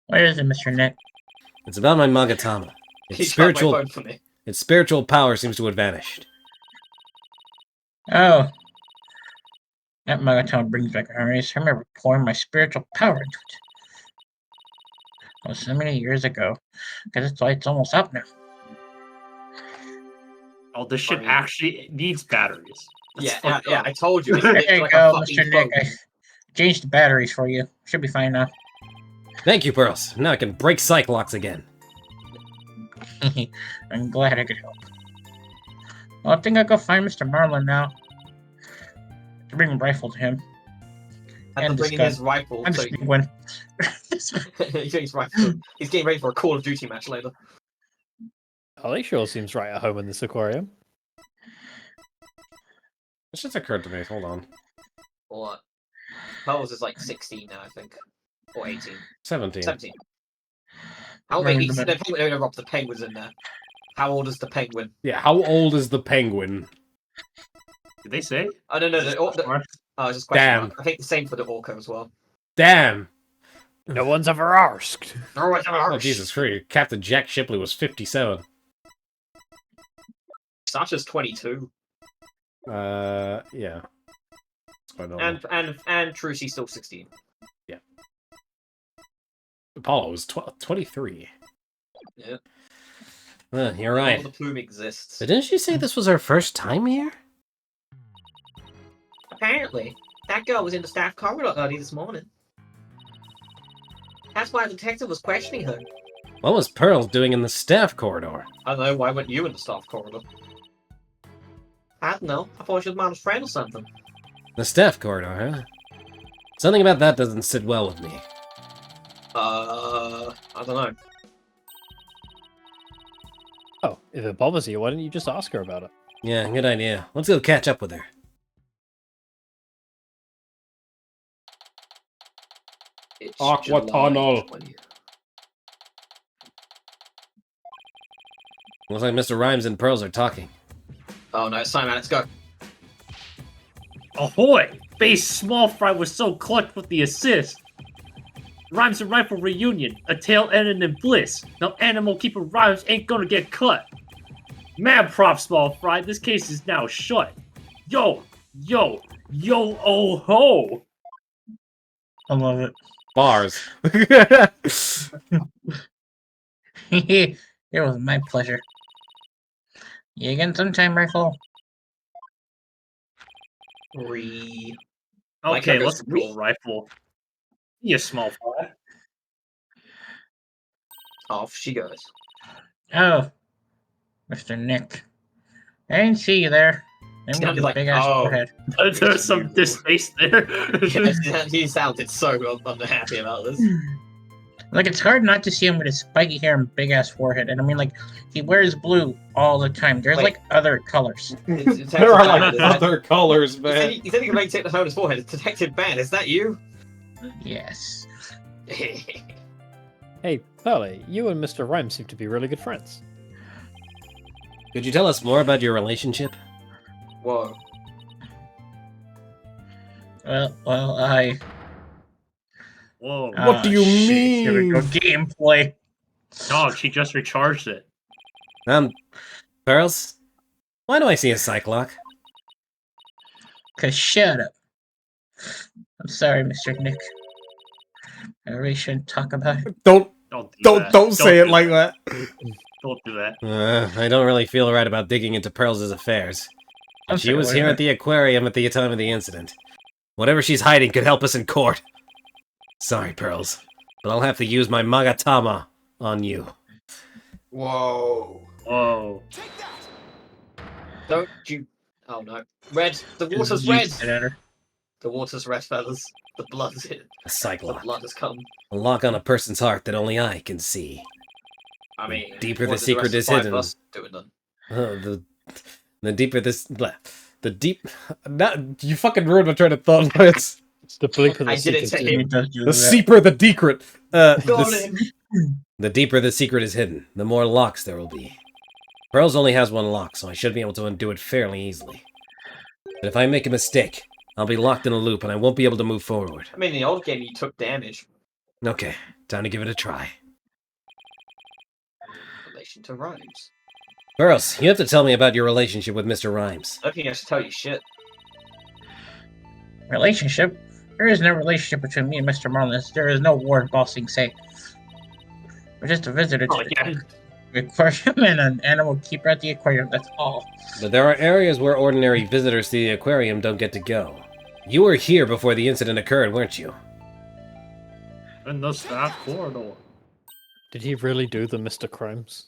What is it, Mr. Nick? It's about my Magatama. He tried my phone for me. Its spiritual power seems to have vanished. Oh. That Magatama brings back memories. I remember pouring my spiritual power into it. It was so many years ago. Because its light's almost up now. Oh, this shit actually needs batteries. That's fucked up. I told you. There It's you like go, a fucking Mr. Nick. phone. I changed the batteries for you. Should be fine now. Thank you, Pearls. Now I can break psych locks again. I'm glad I could help. Well, I think I'll go find Mr. Marlin now. To bring a rifle to him. Had to And bring in discuss. his rifle. I'm So just win. he's getting ready for a Call of Duty match later. Ollie sure seems right at home in this aquarium. This just occurred to me. Hold on. What? Pearls is like 16 now, I think. Or 18. 17. 17. How old the penguins in there. How old is the penguin? Yeah, how old is the penguin? Did they say? Oh, no. It's just question Damn. mark. I think the same for the orca as well. Damn! No one's ever asked. Oh, Jesus Christ. Captain Jack Shipley was 57. Sasha's 22. Yeah. That's quite normal. And Trucy's still 16. Apollo was 23. Yeah. You're right. The plume exists. But didn't she say this was her first time here? Apparently, that girl was in the staff corridor early this morning. That's why the detective was questioning her. What was Pearl doing in the staff corridor? I don't know, why weren't you in the staff corridor? I don't know, I thought she was Mom's friend or something. The staff corridor, huh? Something about that doesn't sit well with me. I don't know. Oh, if it bothers you, why didn't you just ask her about it? Yeah, good idea. Let's go catch up with her. It's Aqua July Tunnel. 20th. Looks like Mr. Rhymes and Pearls are talking. Oh no, Simon, let's go. Ahoy! Base Small Fry was so clutch with the assist. Rhymes and Rifle reunion. A tail ending in bliss. Now Animal Keeper Rhymes ain't gonna get cut. Mad prop Small Fry. This case is now shut. Yo, oh ho! I love it. Bars. It was my pleasure. You again sometime, Rifle? Re. Okay, goes let's to go, me. Rifle. You small fry. Off she goes. Oh, Mr. Nick. I didn't see you there. And with Sounded your like, big ass oh. forehead. There's some distaste there. Yes, he sounded so unhappy about this. Like, it's hard not to see him with his spiky hair and big ass forehead. And I mean, like, he wears blue all the time. There's Wait. like other colors. There are like other colors, He man. said he can make take the phone his forehead. It's Detective Ben, is that you? Yes. Hey, Pearly, you and Mr. Rhymes seem to be really good friends. Could you tell us more about your relationship? Whoa. Well, I. Whoa. What do you shit, Here we go. mean? Gameplay. Dog, she just recharged it. Pearls? Why do I see a Cyclock? Cause shut up. I'm sorry, Mr. Nick. I really shouldn't talk about it. Don't Don't say it do like that. Don't do that. I don't really feel right about digging into Pearls' affairs. I'm She sorry, was here whatever. at the aquarium at the time of the incident. Whatever she's hiding could help us in court. Sorry, Pearls, but I'll have to use my Magatama on you. Whoa. Whoa. Don't you. Oh no. Red. The Just water's yeet red. it at her. The water's red, fellas. The blood's in. A The Cyclock. blood has come. A lock on a person's heart that only I can see. I mean, Deeper the what did secret rest of is five hidden. of us do it then? Oh, the deeper this... Blah. The deep... Not, you fucking ruined my train of thought, Lance. The blink of the I did it secret to is- him. It does do The that. secret, the decret. Got him. The deeper the secret is hidden, the more locks there will be. Pearls only has one lock, so I should be able to undo it fairly easily. But if I make a mistake, I'll be locked in a loop and I won't be able to move forward. I mean, in the old game, you took damage Okay, time to give it a try. in relation to rhymes. Pearls, you have to tell me about your relationship with Mr. Rhymes. I don't think I should tell you shit. Relationship? There is no relationship between me and Mr. Marlin. There is no war in Bossing say. We're just a visitor to Oh, yeah. the aquarium and an animal keeper at the aquarium, that's all. But there are areas where ordinary visitors to the aquarium don't get to go. You were here before the incident occurred, weren't you? In the staff corridor. Did he really do the Mr. Crimes?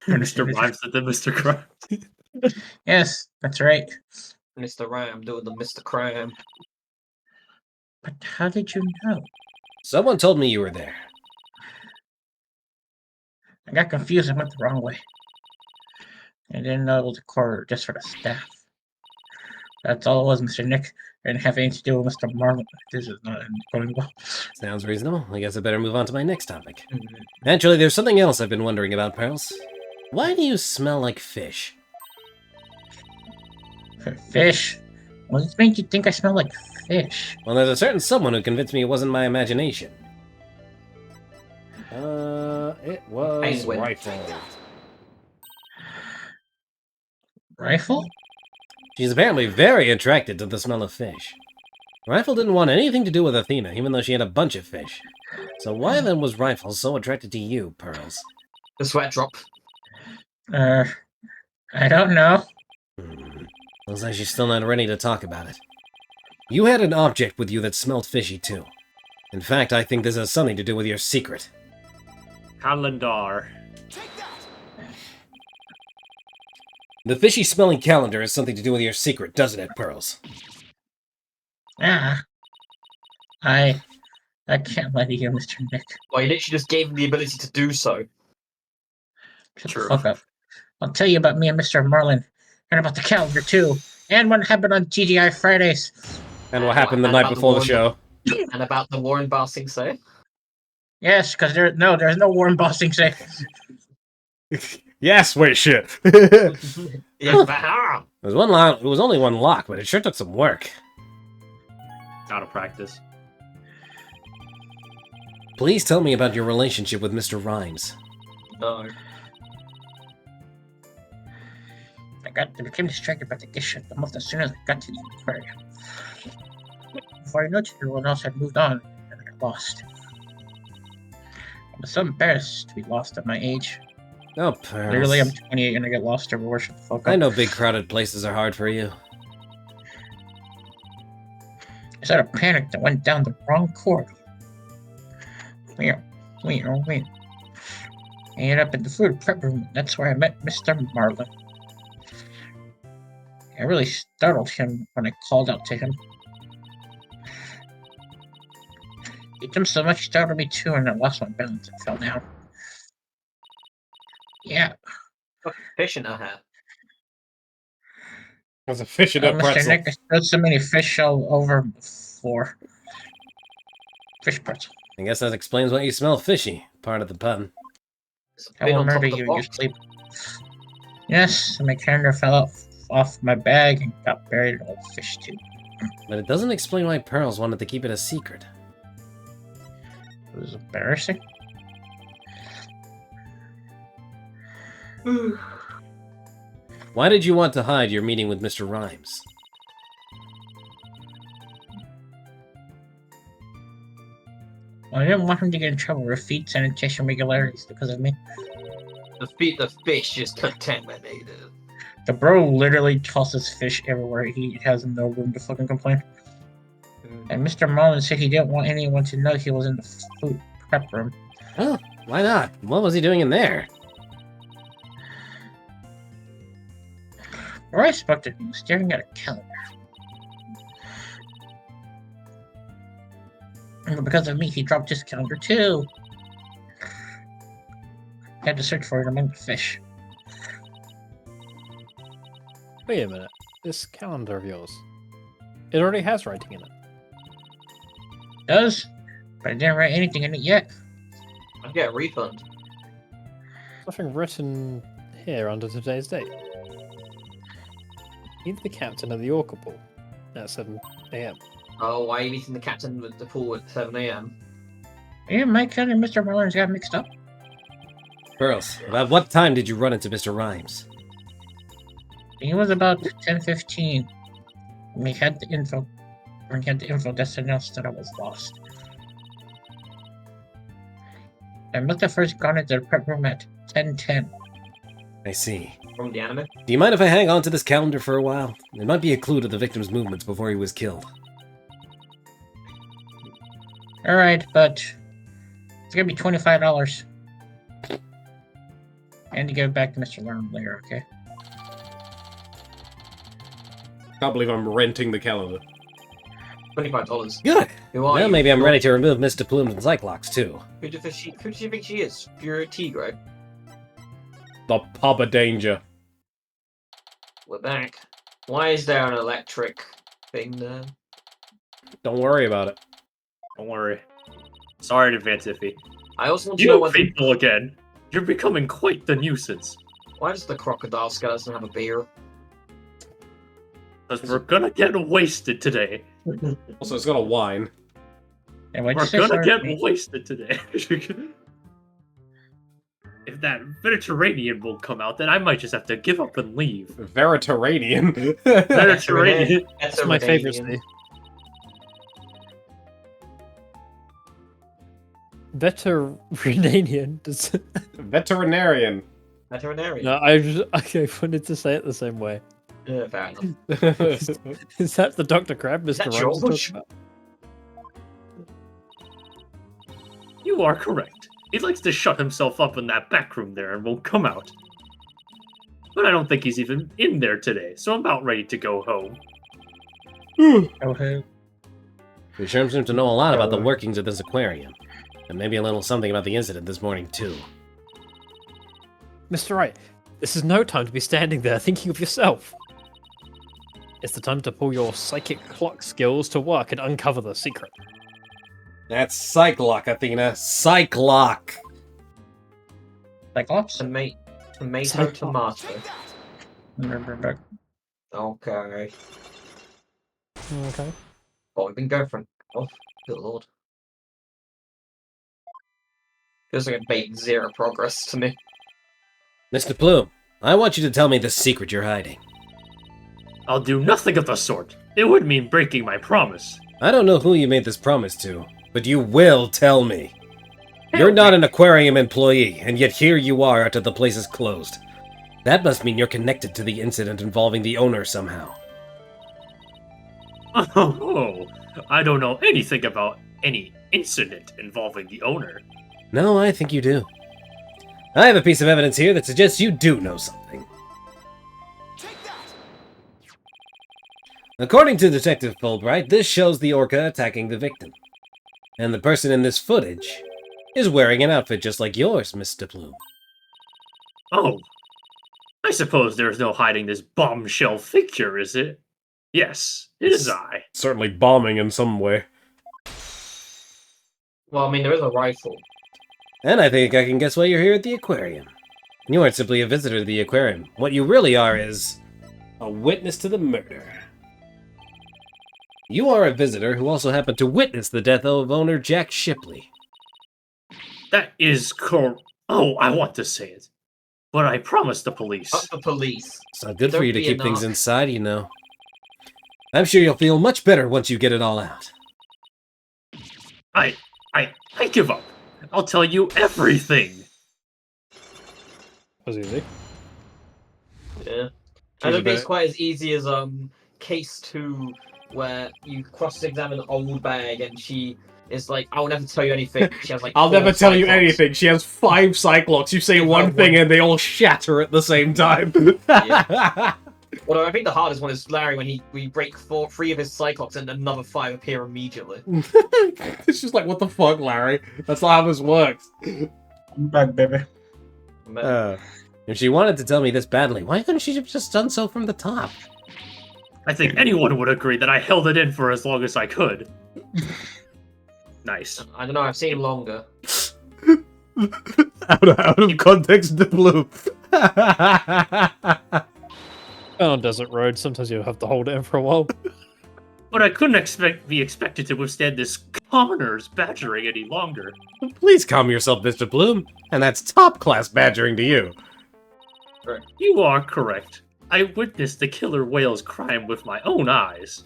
Mr. Rhymes did the Mr. Crime. Yes, that's right. Mr. Ram doing the Mr. Cram. But how did you know? Someone told me you were there. I got confused and went the wrong way. I didn't know it was a corridor just for the staff. That's all it was, Mr. Nick. I didn't have anything to do with Mr. Marlin. This is not going well. Sounds reasonable. I guess I better move on to my next topic. Actually, there's something else I've been wondering about, Pearls. Why do you smell like fish? Fish? What does it make you think I smell like fish? Well, there's a certain someone who convinced me it wasn't my imagination. It was Penguin. Rifle. Rifle? She's apparently very attracted to the smell of fish. Rifle didn't want anything to do with Athena, even though she had a bunch of fish. So why then was Rifle so attracted to you, Pearls? The sweat drop. I don't know. Looks like she's still not ready to talk about it. You had an object with you that smelled fishy, too. In fact, I think this has something to do with your secret. Calendar. The fishy-smelling calendar has something to do with your secret, doesn't it, Pearls? I can't lie to you, Mr. Nick. Well, you literally just gave him the ability to do so. Shut True. the fuck up. I'll tell you about me and Mr. Marlin. And about the calendar, too. And what happened on TGI Fridays. And what happened the And night about the before the war- show? And about the Warren Barsing say. Yes, because there's no Warren Bossing say. Yes, wait, shit. Yeah, bah! It was only one lock, but it sure took some work. Out of practice. Please tell me about your relationship with Mr. Rhymes. No. I became distracted by the gift shop almost as soon as I got to the aquarium. Before I noticed everyone else had moved on, lost. I'm so embarrassed to be lost at my age. Oh, Pearls. Literally, I'm 28 and I get lost everywhere. Shut the fuck up. I know big crowded places are hard for you. I started panicked and went down the wrong corridor. Wait. I ended up in the food prep room. That's where I met Mr. Marlin. I really startled him when I called out to him. He jumped so much he startled me too, and I lost my balance and fell down. Yeah. Fish in her hair. There's a fish in a Mr. pretzel. Nick, I spilled so many fish all over the floor. Fish pretzel. I guess that explains why you smell fishy. Part of the pun. There's a I bin will on top murder of the you in your box. sleep. Yes, and my calendar fell off my bag and got buried in an old fish tube. But it doesn't explain why Pearls wanted to keep it a secret. It was embarrassing. Why did you want to hide your meeting with Mr. Rhymes? Well, I didn't want him to get in trouble with feet sanitation regularities because of me. The fish is contaminated. The bro literally tosses fish everywhere. He has no room to fucking complain. And Mr. Marlin said he didn't want anyone to know he was in the food prep room. Oh, why not? What was he doing in there? Where I spoke to him, he was staring at a calendar. And because of me, he dropped his calendar too. I had to search for it among the fish. Wait a minute. This calendar of yours. It already has writing in it. Does, but I didn't write anything in it yet. I'd get a refund. Nothing written here under today's date. Either the captain or the Orca Ball at 7 AM. Oh, why are you meeting the captain with the pool at 7 AM? Yeah, my calendar and Mr. Marlin's got mixed up. Pearls, about what time did you run into Mr. Rhymes? It was about 10:15. We had the info. When he had the info desk announced that I was lost. I must have first gone into the prep room at 10:10. I see. From the anime? Do you mind if I hang on to this calendar for a while? It might be a clue to the victim's movements before he was killed. Alright, but it's gonna be $25. And to give it back to Mr. Lerman later, okay? Can't believe I'm renting the calendar. $25. Good! Who are Well, you? maybe I'm ready to remove Mr. Plume and Cyclops, too. Who do you think she is? Pure Tigre? The pub of danger. We're back. Why is there an electric thing there? Don't worry about it. Don't worry. Sorry in advance, Iffy. I also want to know You what people again. You're becoming quite the nuisance. why does the crocodile skeleton have a beer? Because we're gonna get wasted today. Also, it's got a wine. And what'd We're you say, gonna sorry? get wasted today. If that Mediterranean will come out, then I might just have to give up and leave. Veritarian. Mediterranean. That's my favorite city. Veterinarian. Veterinarian. Veterinarian. No, I wanted to say it the same way. Yeah, fair enough. Is that the Dr. Crab Is Mr. that Rhymes George? talking about? You are correct. He likes to shut himself up in that back room there and won't come out. But I don't think he's even in there today, so I'm about ready to go home. Okay. You sure seem to know a lot about the workings of this aquarium. And maybe a little something about the incident this morning, too. Mr. Wright, this is no time to be standing there thinking of yourself. It's the time to pull your psychic clock skills to work and uncover the secret. That's Cyclock, Athena. Cyclock! Cyclops? Tomato. Remember back. Okay. Okay. Oh, we've been going for oh, good lord. Feels like it made zero progress to me. Mr. Plume, I want you to tell me the secret you're hiding. I'll do nothing of the sort. It would mean breaking my promise. I don't know who you made this promise to, But you will tell me. Hell, You're not man. an aquarium employee, and yet here you are after the place is closed. That must mean you're connected to the incident involving the owner somehow. Oh, I don't know anything about any incident involving the owner. No, I think you do. I have a piece of evidence here that suggests you do know something. Take that! According to Detective Fulbright, this shows the orca attacking the victim. And the person in this footage is wearing an outfit just like yours, Mr. Plume. Oh, I suppose there's no hiding this bombshell figure, is it? Yes, it is I. Certainly bombing in some way. Well, I mean, there is a rifle. And I think I can guess why you're here at the aquarium. You aren't simply a visitor to the aquarium. What you really are is a witness to the murder. You are a visitor who also happened to witness the death of owner Jack Shipley. That is Oh, I want to say it. But I promised the police. Fuck the police. It's not good for Don't you to be keep a things knock. inside, you know. I'm sure you'll feel much better once you get it all out. I give up. I'll tell you everything. Was easy. Yeah. I don't think it's quite as easy as case 2, where you cross-examine an old bag and she is like, "I will never tell you anything." She has like, I'll 4 never tell you Cyclops. anything. She has 5 Cyclops. You say Give her one thing one. and they all shatter at the same time. Although I think the hardest one is Larry when we break 3 of his Cyclops and another 5 appear immediately. It's just like, what the fuck, Larry? That's not how this works. I'm back, baby. If she wanted to tell me this badly, why couldn't she have just done so from the top? I think anyone would agree that I held it in for as long as I could. Nice. I don't know, I've seen him longer. out of context, the blue. On desert road, sometimes you have to hold it in for a while. But I couldn't be expected to withstand this commoner's badgering any longer. Please calm yourself, Mr. Bloom. And that's top-class badgering to you. You are correct. I witnessed the killer whale's crime with my own eyes.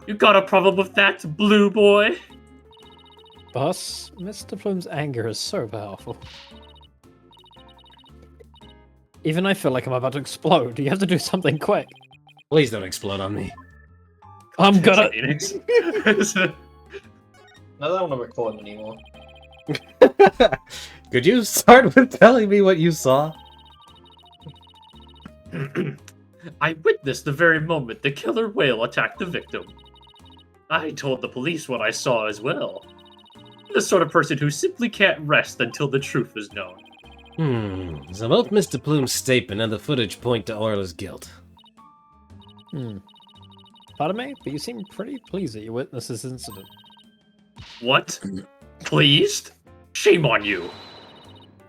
You got a problem with that, blue boy? Boss, Mr. Plume's anger is so powerful. Even I feel like I'm about to explode. You have to do something quick. Please don't explode on me. I'm gonna... Phoenix. I don't want to record him anymore. Could you start with telling me what you saw? I witnessed the very moment the killer whale attacked the victim. I told the police what I saw as well. The sort of person who simply can't rest until the truth is known. So both Mr. Plume's statement and the footage point to Orla's guilt. Pardon me, but you seem pretty pleased that you witnessed this incident. What? Pleased? Shame on you.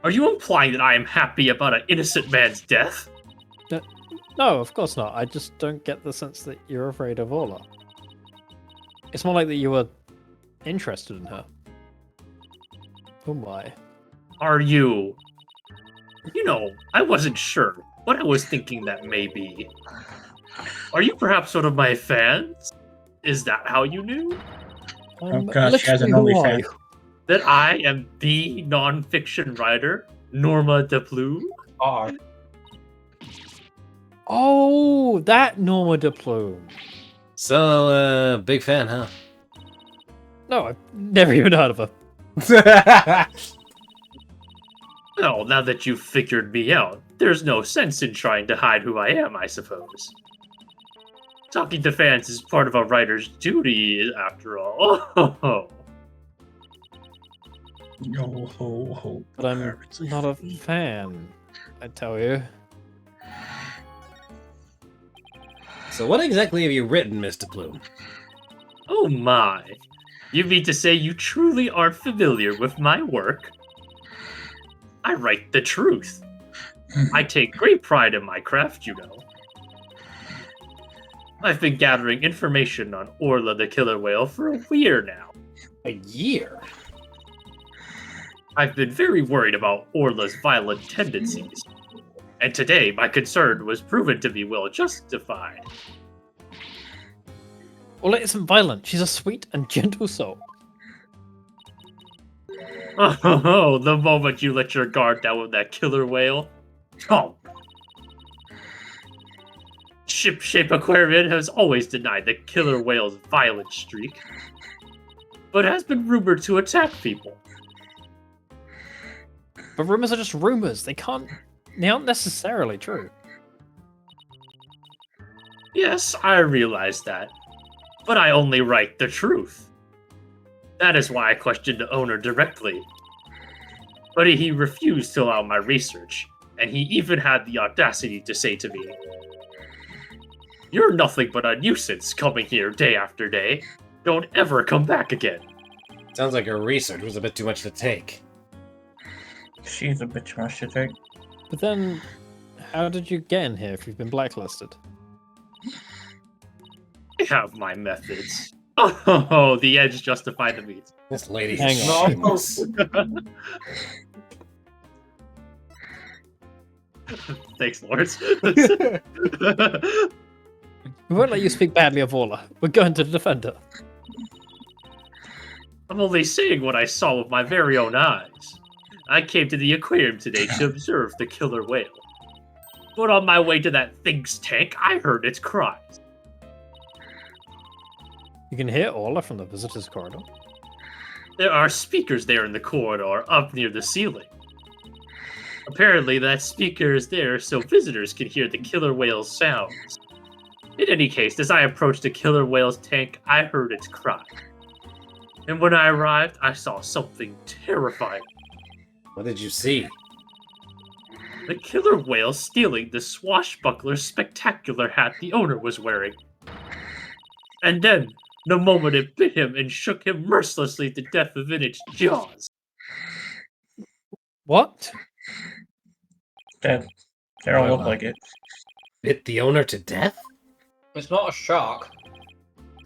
Are you implying that I am happy about an innocent man's death? No, of course not. I just don't get the sense that you're afraid of Orla. It's more like that you were interested in her. Oh my. Are you... You know, I wasn't sure, but I was thinking that maybe... Are you perhaps one of my fans? Is that how you knew? Oh gosh, she has an literally, who are OnlyFans. you? That I am the non-fiction writer, Norma de Plume? R. Oh, that Norma de Plume. So, big fan, huh? No, I've never even heard of her. Well, now that you've figured me out, there's no sense in trying to hide who I am, I suppose. Talking to fans is part of a writer's duty, after all. Oh, Yo ho ho. But I'm pirates. not a fan, I tell you. So what exactly have you written, Mr. Plume? oh my. You mean to say you truly aren't familiar with my work? I write the truth. I take great pride in my craft, you know. I've been gathering information on Orla the killer whale for a year now. A year? I've been very worried about Orla's violent tendencies. And today, my concern was proven to be well justified. Orla isn't violent. She's a sweet and gentle soul. Oh, the moment you let your guard down with that killer whale. Oh. Ship-Shape Aquarium has always denied the killer whale's violent streak, but has been rumored to attack people. But rumors are just rumors. They aren't necessarily true. Yes, I realize that, but I only write the truth. That is why I questioned the owner directly. But he refused to allow my research, and he even had the audacity to say to me, "You're nothing but a nuisance coming here day after day. Don't ever come back again." Sounds like her research was a bit too much to take. She's a bit too much to take. But then, how did you get in here if you've been blacklisted? I have my methods. Oh, the edge justify the means. This lady Hang is on. shameless. Thanks, Lawrence. We won't let you speak badly of Orla. We're going to defend her. I'm only saying what I saw with my very own eyes. I came to the aquarium today to observe the killer whale. But on my way to that thing's tank, I heard its cries. You can hear Orla from the visitors' corridor. There are speakers there in the corridor, up near the ceiling. Apparently, that speaker is there so visitors can hear the killer whale's sounds. In any case, as I approached the killer whale's tank, I heard its cry. And when I arrived, I saw something terrifying. What did you see? The killer whale stealing the swashbuckler spectacular hat the owner was wearing. And then, the moment it bit him and shook him mercilessly to death within its jaws. What? That they don't look Wow. like it. Bit the owner to death? It's not a shark.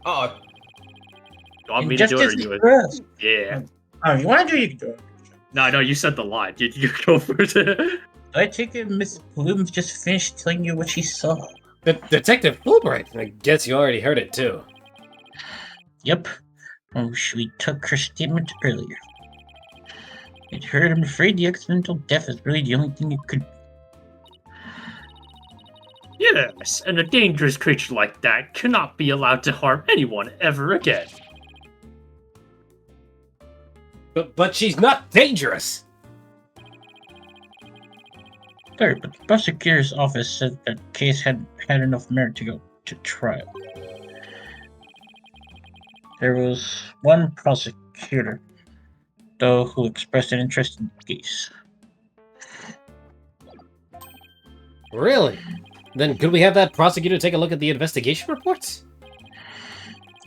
Oh, You want me to do it or Injustice you? Express. Yeah. Oh, you want to do it? You can do it. No, you said the line. You go first. I take it Miss Bloom's just finished telling you what she saw. Detective Fulbright. I guess you already heard it too. Yep. Oh, we took her statement earlier. It hurt. I'm afraid the accidental death is really the only thing you could. Yes, and a dangerous creature like that cannot be allowed to harm anyone ever again. But she's not dangerous. Sorry, but the prosecutor's office said that case had enough merit to go to trial. There was one prosecutor, though, who expressed an interest in the case. Really? Then could we have that prosecutor take a look at the investigation reports?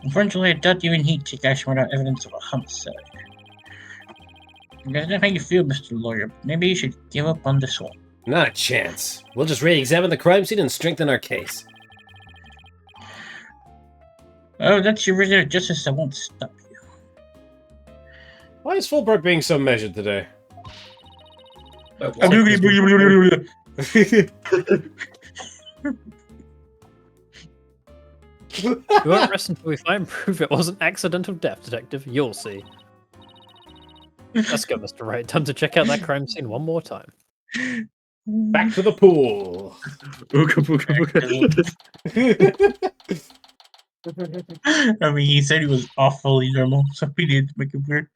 Unfortunately, I doubt even he'd take action without evidence of a homicide. I don't know how you feel, Mr. Lawyer, but maybe you should give up on this one. Not a chance. We'll just re-examine the crime scene and strengthen our case. Oh, that's your visitor justice. I won't stop you. Why is Fulbright being so measured today? You won't rest until we find proof it wasn't accidental death, Detective. You'll see. Let's go, Mr. Wright. Time to check out that crime scene one more time. Back to the pool. Booga, booga, booga. I mean, he said he was awfully normal, so we did make it weird.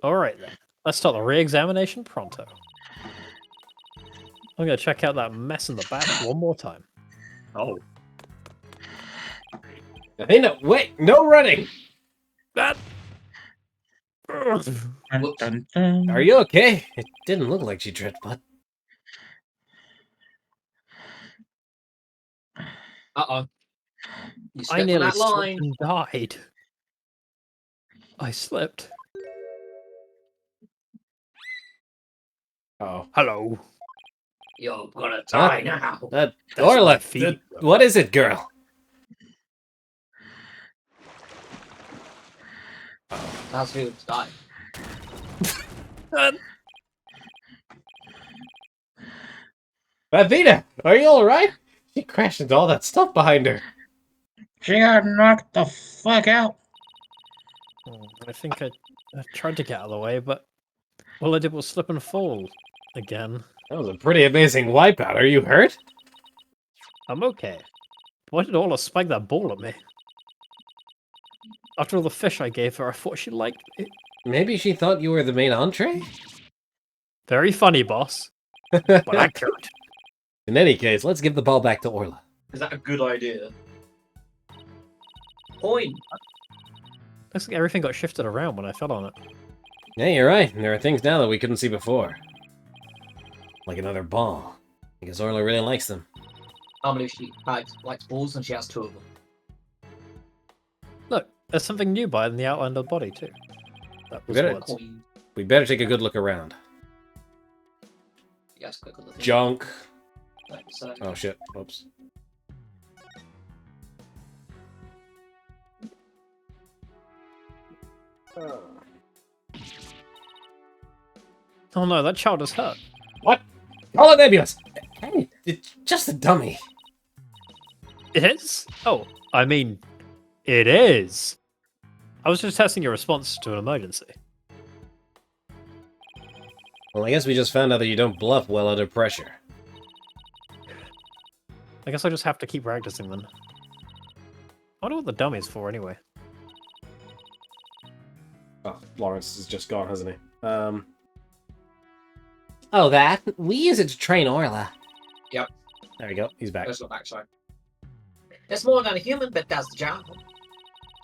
Alright then. Let's start the re-examination pronto. I'm gonna check out that mess in the back one more time. Oh. Hey, no, wait, no running. That. Dun, dun, dun. Are you okay? It didn't look like she tripped, but uh-oh. You I stepped on nearly that slipped line. and died. I slipped. oh, Hello. You're gonna die now. that That's Orla. my feet. What is it, girl? That's who died. Vita, are you all right? She crashed into all that stuff behind her. She got knocked the fuck out. I think I I tried to get out of the way, but all I did was slip and fall again. That was a pretty amazing wipeout. Are you hurt? I'm okay. Why did Orla spike that ball at me? After all the fish I gave her, I thought she liked it. Maybe she thought you were the main entree? Very funny, boss, but accurate. In any case, let's give the ball back to Orla. Is that a good idea? Coin. Looks like everything got shifted around when I fell on it. Yeah, you're right. There are things now that we couldn't see before. Like another ball. I guess Orla really likes them. I believe she likes balls and she has 2 of them. Look, there's something new by in the outline of the body too. That was Better- words. Coin. We better take a good look around. Yes, quick on the thing. Junk. Right, so, Oh shit. Whoops. Oh no, that child is hurt. What? Call it nebulous! Hey, it's just a dummy. It is? Oh, I mean, it is. I was just testing your response to an emergency. Well, I guess we just found out that you don't bluff well under pressure. I guess I just have to keep practicing then. I wonder what the dummy's for anyway. Oh, Lawrence is just gone, hasn't he? Oh, that? We use it to train Orla. Yep. There we go. He's back. let's go back, sorry. It's more than a human, but does the job.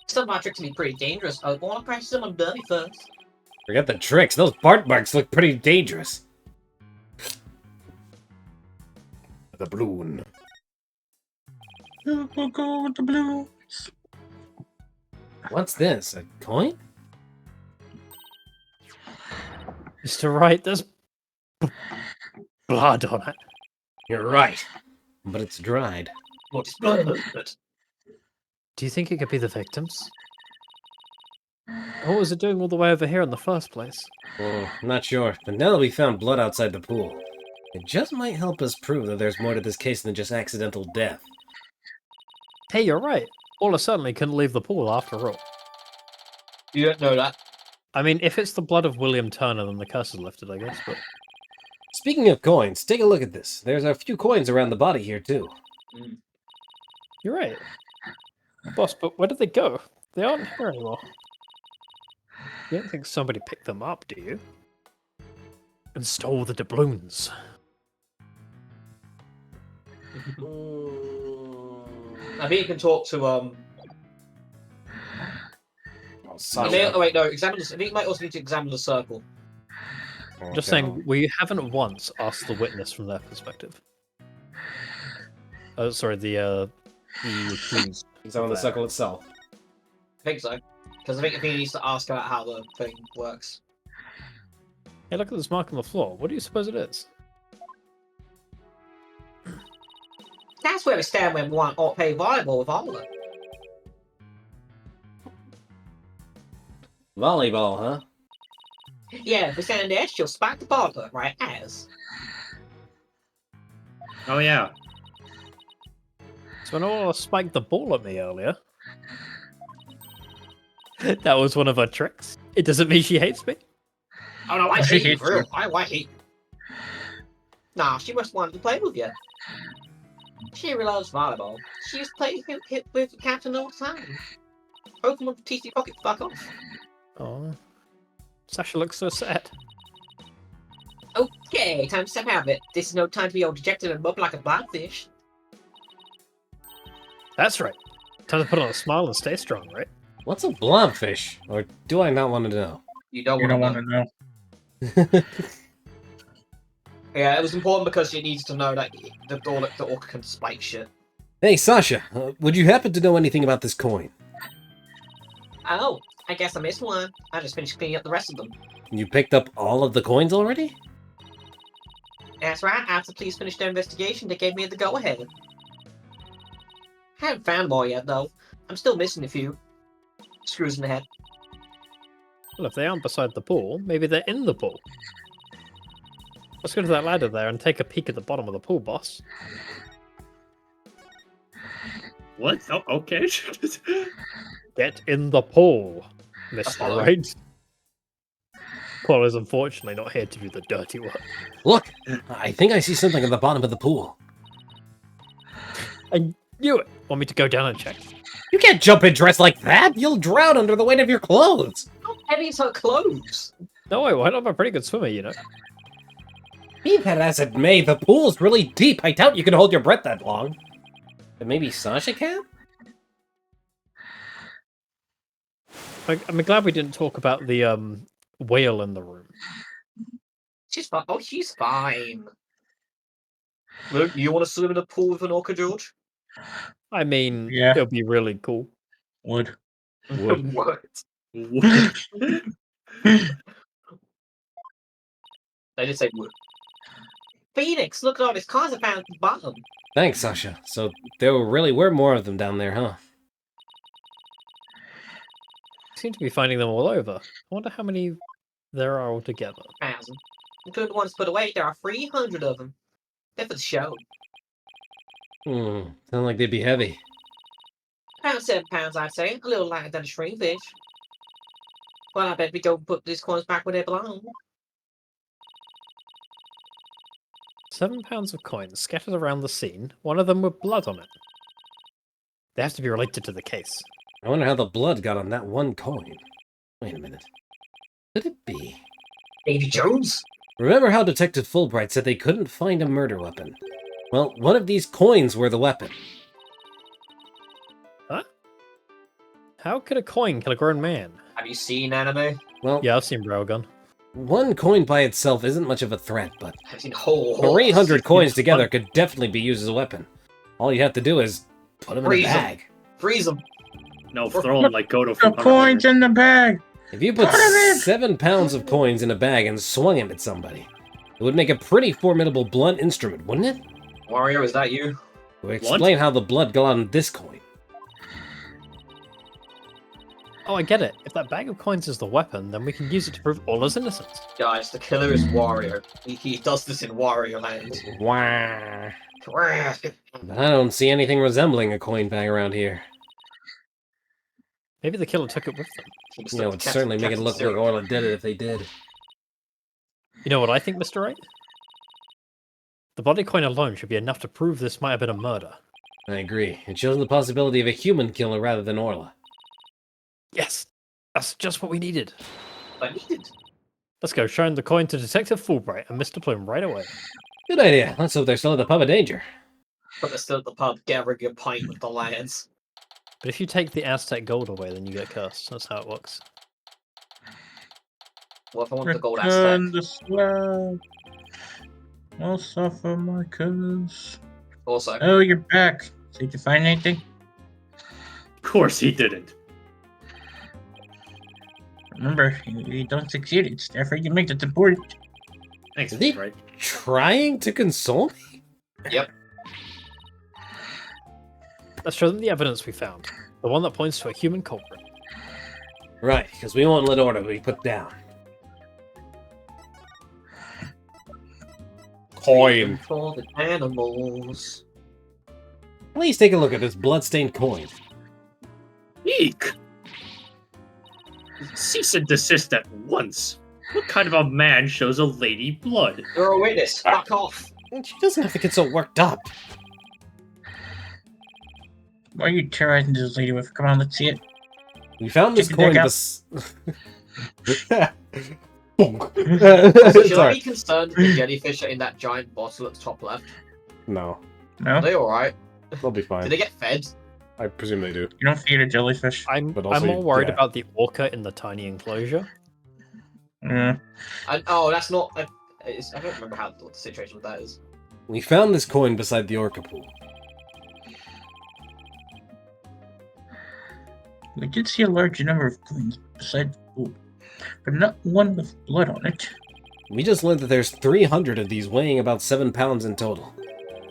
Some of my tricks can be pretty dangerous. I want to practice them on dummy first. Forget the tricks. Those Bart marks look pretty dangerous. The balloon. You will go with the blue. What's this? A coin? Mr. Wright, there's blood on it. You're right. But it's dried. What's blood? Do you think it could be the victims? What was it doing all the way over here in the first place? Oh, not sure. But now that we found blood outside the pool, it just might help us prove that there's more to this case than just accidental death. Hey, you're right. Orla certainly couldn't leave the pool after all. You don't know that. I mean, if it's the blood of William Turner, then the curse is lifted, I guess, but... Speaking of coins, take a look at this. There's a few coins around the body here, too. You're right. Boss, but where did they go? They aren't here anymore. You don't think somebody picked them up, do you? And stole the doubloons. I think you can talk to Oh, You Sasha. may, oh wait, no. Examine. I think you might also need to examine the circle. Just saying, we haven't once asked the witness from their perspective. Oh, sorry, the accused. Examine the circle itself. I think so, because I think he needs to ask about how the thing works. Hey, look at this mark on the floor. What do you suppose it is? That's where we stand when we want to play volleyball with Oliver. Volleyball, huh? Yeah, if we stand there, she'll spike the ball to her right as. Oh yeah. So when Orla spiked the ball at me earlier... that was one of her tricks. It doesn't mean she hates me. Oh no, I She hate you hates for real. you. I hate you. Nah, she must wanted to play with you. She really loves volleyball. She used to play with Captain all the time. Pokemon TC Pocket, fuck off. Oh. Sasha looks so sad. Okay, time to step out of it. This is no time to be all dejected and moped like a blobfish. That's right. Time to put on a smile and stay strong, right? What's a blobfish? Or do I not want to know? You don't You don't want want to to know. Yeah, it was important because you needed to know that the orc can spike shit. Hey, Sasha, would you happen to know anything about this coin? Oh, I guess I missed one. I just finished cleaning up the rest of them. You picked up all of the coins already? That's right, after the police finished their investigation, they gave me the go-ahead. Haven't found more yet, though. I'm still missing a few. Screws in the head. Well, if they aren't beside the pool, maybe they're in the pool. Let's go to that ladder there and take a peek at the bottom of the pool, boss. What? Oh, okay. Get in the pool, Mr. follow. Right. Paul is unfortunately not here to do the dirty work. Look, I think I see something at the bottom of the pool. I knew it! Want me to go down and check? You can't jump in dressed like that! You'll drown under the weight of your clothes! How heavy is her clothes? No, I I'm a pretty good swimmer, you know. Be that as it may, the pool's really deep. I doubt you can hold your breath that long. But maybe Sasha can? I'm glad we didn't talk about the whale in the room. She's fine. Oh, she's fine. Look, you want to swim in a pool with an orca, George? I mean, Yeah. it'll be really cool. Would. What? I did say wood. Phoenix, look at all these cars I found at the bottom. Thanks, Sasha. So there really were more of them down there, huh? Seem to be finding them all over. I wonder how many there are altogether. 1,000. Including the ones put away, there are 300 of them. They're for the show. Sound like they'd be heavy. Around 7 pounds, I'd say. A little lighter than a shrinkfish. Well, I bet we don't put these coins back where they belong. 7 pounds of coins scattered around the scene, one of them with blood on it. They have to be related to the case. I wonder how the blood got on that one coin. Wait a minute. Could it be? Davy Jones? Remember how Detective Fulbright said they couldn't find a murder weapon? Well, one of these coins were the weapon. Huh? How could a coin kill a grown man? Have you seen anime? Well, Yeah, I've seen Railgun. one coin by itself isn't much of a threat, but I've seen whole 300 coins It's together fun. could definitely be used as a weapon. All you have to do is put them in a Freeze 'em. bag. Freeze them. No, throw them like Goto The from Hunter coins Hunter. in the bag! If you put Put 'em in! 7 pounds of coins in a bag and swung them at somebody, it would make a pretty formidable blunt instrument, wouldn't it? Wario, is that you? Would explain how the blood got on this coin. Oh, I get it. If that bag of coins is the weapon, then we can use it to prove Ola's innocence. Guys, the killer is Wario. He does this in Wario Land. Wah. But I don't see anything resembling a coin bag around here. Maybe the killer took it with them. You know, it'd certainly make it look like Orla did it if they did. You know what I think, Mr. Wright? The body coin alone should be enough to prove this might have been a murder. I agree. It shows the possibility of a human killer rather than Orla. Yes! That's just what we needed. I needed. Let's go showing the coin to Detective Fulbright and Mr. Plume right away. Good idea. Let's hope they're still at the pub of danger. But they're still at the pub gathering a pint with the lads. But if you take the Aztec gold away, then you get cursed. That's how it works. What if I want the gold Return Aztec? the slab. I'll suffer my curse. Also, Oh, you're back. Did you find anything? Of course he didn't. Remember, you don't succeed. It's therefore you make it important. Thanks, Is he- right? Trying to console me? Let's show them the evidence we found. The one that points to a human culprit. Right, because we won't let Orla be put down. Coin. for the animals. Please take a look at this bloodstained coin. Eek! Cease and desist at once. What kind of a man shows a lady blood? You're a witness. Fuck off. She doesn't have to get so worked up. Why are you terrorizing this lady with? Come on, let's see it. We found this Check coin. the deck Also, should I Sorry. be concerned the jellyfish are in that giant bottle at the top left? No, No, Are they alright? they'll be Do fine. they get fed? I presume they do. you don't feed a jellyfish. I'm But also, more worried yeah. about the orca in the tiny enclosure. Yeah. And, oh, that's not. I don't remember what the situation with that is. We found this coin beside the orca pool. We did see a large number of coins beside the pool, but not one with blood on it. We just learned that there's 300 of these weighing about 7 pounds in total.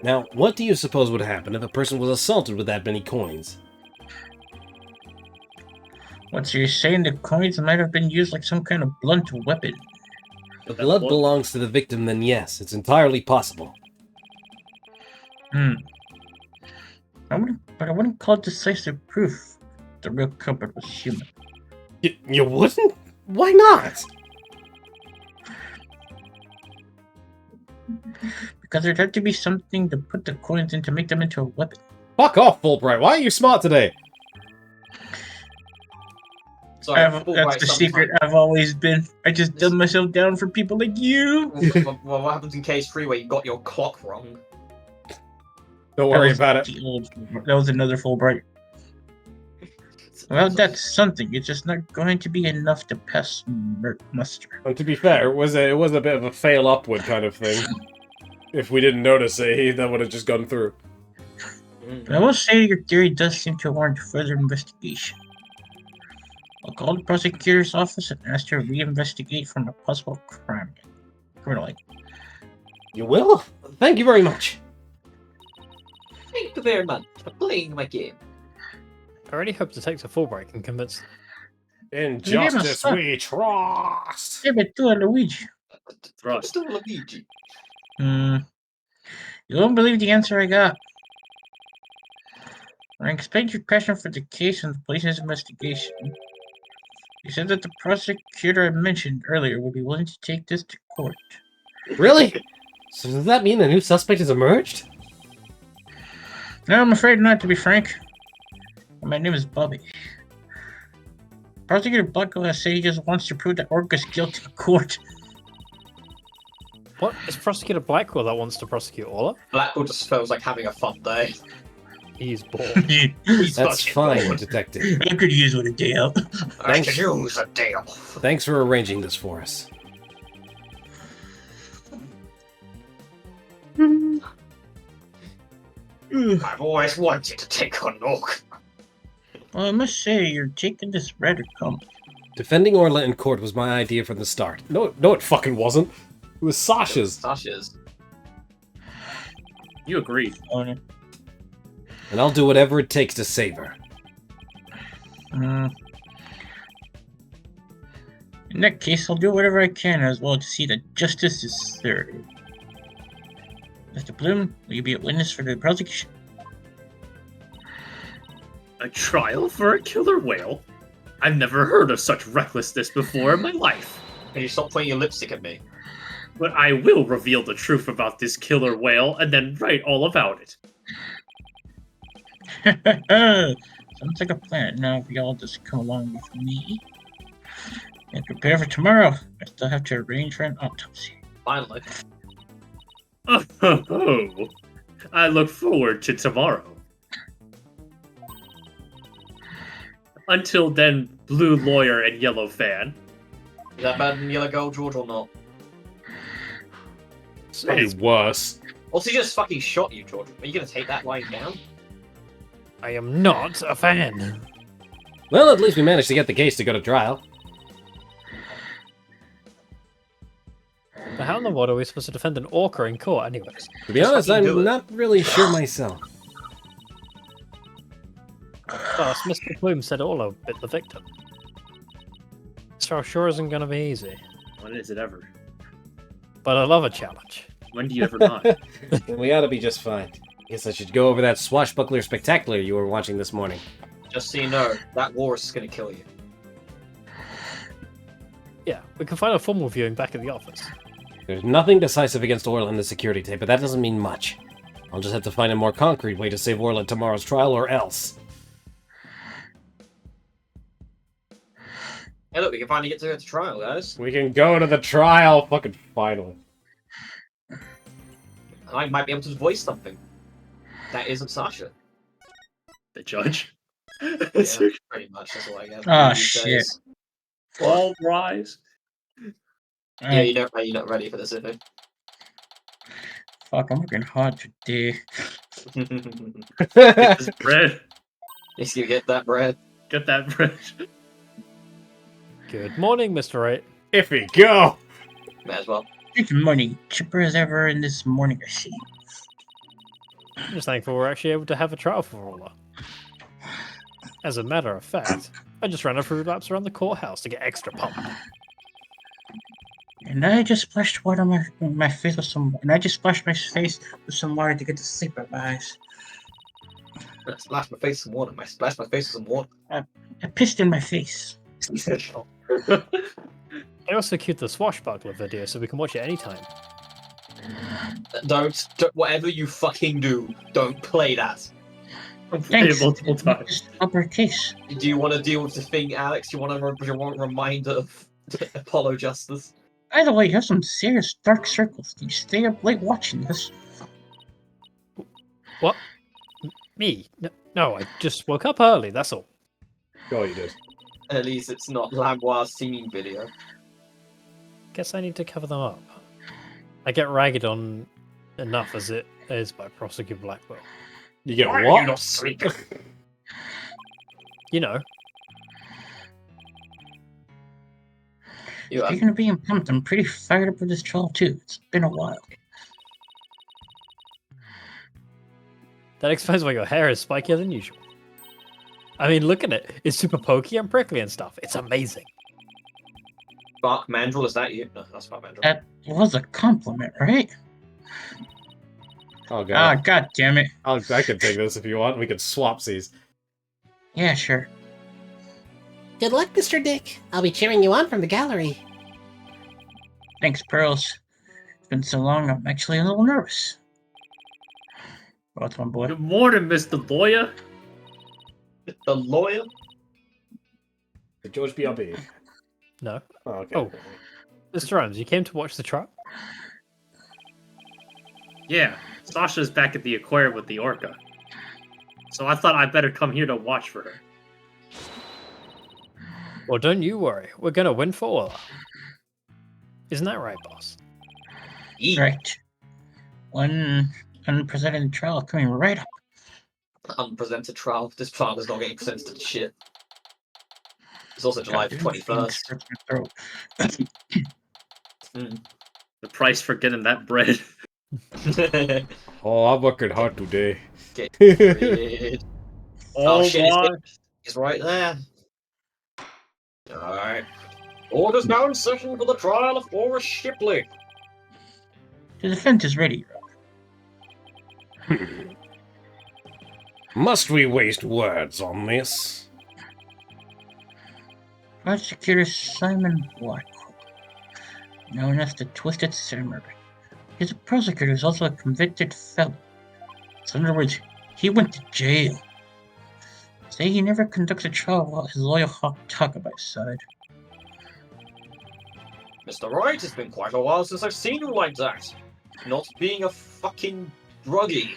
Now, what do you suppose would happen if a person was assaulted with that many coins? What, so you're saying the coins might have been used like some kind of blunt weapon? If the blood belongs to the victim, then yes, it's entirely possible. Hmm. But I wouldn't call it decisive proof the real culprit was human. You wouldn't? Why not? Because there'd have to be something to put the coins in to make them into a weapon. Fuck off, Fulbright. Why are you smart today? Sorry, That's Fulbright the secret I've always been. I just dumb myself down for people like you. Well, what happens in case 3 where you got your clock wrong? Don't worry about it. That was another Fulbright. Well, that's something. It's just not going to be enough to pass muster. And to be fair, it was a bit of a fail upward kind of thing. If we didn't notice it, that would have just gone through. But I will say your theory does seem to warrant further investigation. I'll call the prosecutor's office and ask to reinvestigate from a possible crime. Criminal. You will? Thank you very much. Thank you very much for playing my game. I really hope Detective Fulbright can convince. In Your name is justice Fuck. we trust. Hey, but do Luigi. Right. Still Luigi. You won't believe the answer I got. When I explained your passion for the case and the police's investigation, you said that the prosecutor I mentioned earlier would be willing to take this to court. Really? So does that mean a new suspect has emerged? No, I'm afraid not, to be frank. My name is Bobby. Prosecutor Blackwell has said he just wants to prove that Orca's guilty in court. What? It's Prosecutor Blackwell that wants to prosecute Orla? Blackpool just feels like having a fun day. He's bored. He's That's fucking fine, bored. Detective. I could use with a day out. I could use a day off. Thanks for arranging this for us. I've always wanted to take on Orc. Well, I must say, you're taking this rather calmly. Defending Orla in court was my idea from the start. No, it fucking wasn't. It was Sasha's. Sasha's. You agreed. Owner. And I'll do whatever it takes to save her. In that case, I'll do whatever I can as well to see that justice is served. Mr. Bloom, will you be a witness for the prosecution? A trial for a killer whale? I've never heard of such recklessness before in my life. Can you stop pointing your lipstick at me? But I will reveal the truth about this killer whale and then write all about it. Sounds like a plan. Now, if y'all just come along with me and prepare for tomorrow, I still have to arrange for an autopsy. Finally. Oh, I look forward to tomorrow. Until then, blue lawyer and yellow fan. Is that better than Yellow Gold, George, or not? It's worse. Also, he just fucking shot you, George. Are you gonna take that lying down? I am not a fan. Well, at least we managed to get the case to go to trial. But how in the world are we supposed to defend an orca in court, anyways? To be Just honest, fucking do I'm it. not really sure myself. Plus, Mr. Bloom said Orla bit the victim. So sure isn't gonna be easy. When is it ever? But I love a challenge. When do you ever not? We ought to be just fine. Guess I should go over that swashbuckler spectacular you were watching this morning. Just so you know, that walrus is gonna kill you. Yeah, we can find a formal viewing back at the office. There's nothing decisive against Orla in the security tape, but that doesn't mean much. I'll just have to find a more concrete way to save Orla at tomorrow's trial, or else. Hey, look, we can finally get to go to trial, guys. We can go to the trial, fucking finally. And I might be able to voice something. That isn't Sasha. The judge? Yeah, pretty much. That's all I get. Ah, these shit. days. All rise. Yeah, you're not ready for this, is it? Fuck, I'm working hard today. Get this bread. Needs to get that bread. Get that bread. Good morning, Mr. Wright. Iffy, go! May as well. Good morning. Chipper as ever in this morning, I see. I'm just thankful we're actually able to have a trial for Orla. As a matter of fact, I just ran a few laps around the courthouse to get extra pumped. And I just splashed water on my face with some. And I just splashed my face with some water to get to sleep at my eyes. I splashed my face with some water. I splashed my face with some water. I pissed in my face. I also queued the swashbuckler video so we can watch it anytime. Don't, whatever you fucking do, don't play that. I've played it Thanks. multiple times. Just uppercase. Do you want to deal with the thing, Alex? Do you want a reminder of Apollo Justice? By the way, you have some serious dark circles. You stay up late watching this. What? Me? No, I just woke up early, that's all. Oh, you did. At least it's not Lamboir's singing video. Guess I need to cover them up. I get ragged on enough as it is by Prosecutor Blackwell. You get Why what? are you not sleeping? You know, You Speaking of being pumped, I'm pretty fired up with this trial too. It's been a while. that explains why your hair is spikier than usual. I mean, look at it. It's super pokey and prickly and stuff. It's amazing. Bark Mandrill, is that you? No, that's not Mandrill. That was a compliment, right? Oh, Ah, God. god damn it. I can take this if you want. We can swap these. Yeah, sure. Good luck, Mr. Dick. I'll be cheering you on from the gallery. Thanks, Pearls. It's been so long, I'm actually a little nervous. What's my boy? Good morning, Mr. Lawyer. The lawyer? Did George BRB? No. Oh, okay. Oh. Mr. Rams, you came to watch the trial? Yeah, Sasha's back at the aquarium with the orca. So I thought I'd better come here to watch for her. Well, don't you worry. We're gonna win for all. Isn't that right, boss? Right. One unprecedented trial coming right up. Unpresented trial. This trial is not getting presented to shit. It's also July God, 21st. The price for getting that bread. Oh, I'm working hard today. Get rid. Oh, shit, my. It's right there. Alright. Orders now in session for the trial of Horace Shipley. The defense is ready. Must we waste words on this? Prosecutor Simon Blackwell, known as the Twisted Samurai. He's a prosecutor who's also a convicted felon. So in other words, he went to jail. Say he never conducts a trial while his lawyer Hawk Taka by his side. Mr. Wright, it's been quite a while since I've seen you like that. Not being a fucking druggie.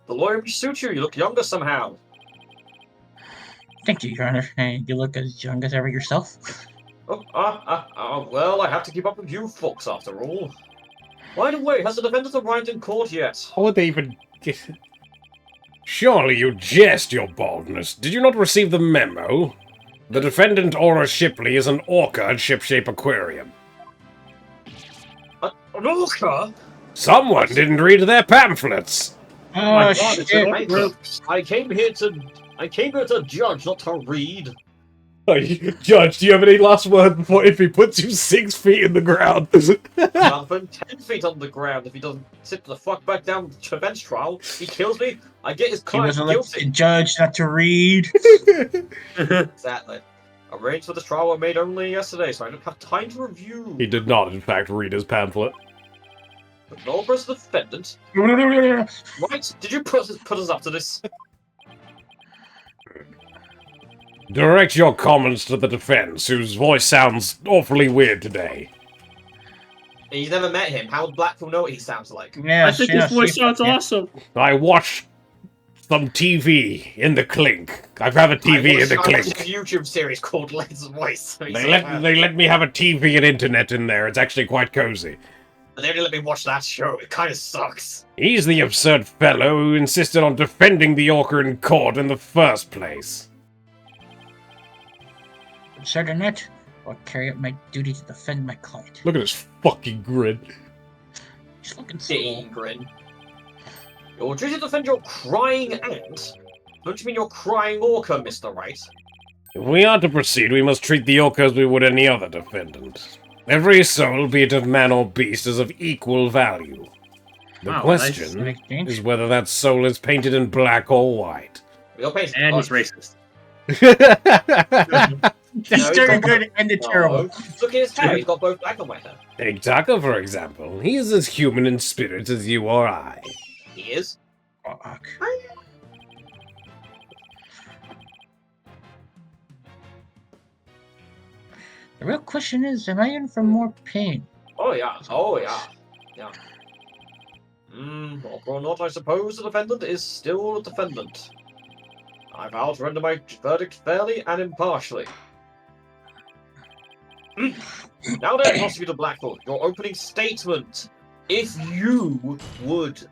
The lawyer may suit you, you look younger somehow. Thank you, Your Honor. And you look as young as ever yourself. Well, I have to keep up with you folks after all. By the way, has the defendant arrived in court yet? How would they even get... Surely you jest your baldness. Did you not receive the memo? The defendant, Aura Shipley, is an orca at Shipshape Aquarium. An orca? Someone didn't read their pamphlets! Oh, My God, it's shit. an orca. I came here to judge, not to read. Judge, do you have any last word before if he puts you 6 feet in the ground? Nothing 10 feet on the ground if he doesn't sit the fuck back down to bench trial. He kills me, I get his He client was elected guilty. judge not to read. Exactly. Arrangements for this trial were made only yesterday, so I don't have time to review. He did not, in fact, read his pamphlet. But no as the defendant. Right, did you put us up to this? Direct your comments to the defense, whose voice sounds awfully weird today. He's never met him. How would Blackwell know what he sounds like? Yeah, I think his voice sounds awesome. I watched some TV in the clink. I have a TV in the I watched a clink. YouTube series called Let's Voice. They let me have a TV and internet in there. It's actually quite cozy. They only let me watch that show. It kind of sucks. He's the absurd fellow who insisted on defending the orca in court in the first place. Certain that, I'll carry out my duty to defend my client. Look at his fucking grin. He's looking so Dang grin. Your duty to defend your crying ant? Don't you mean your crying orca, Mr. Wright? If we are to proceed, we must treat the orca as we would any other defendant. Every soul, be it of man or beast, is of equal value. The Wow, question nice exchange. is whether that soul is painted in black or white. You're painting. And he's racist. He's he's very got good and terrible. Look at his hair. He's got both black and white hair. Take Taka, for example. He is as human in spirit as you or I. He is. Fuck. The real question is, am I in for more pain? Oh yeah. Oh yeah. Yeah. Or not, I suppose the defendant is still a defendant. I vow to render my verdict fairly and impartially. Now then, Prosecutor Blackwood, your opening statement, if you would.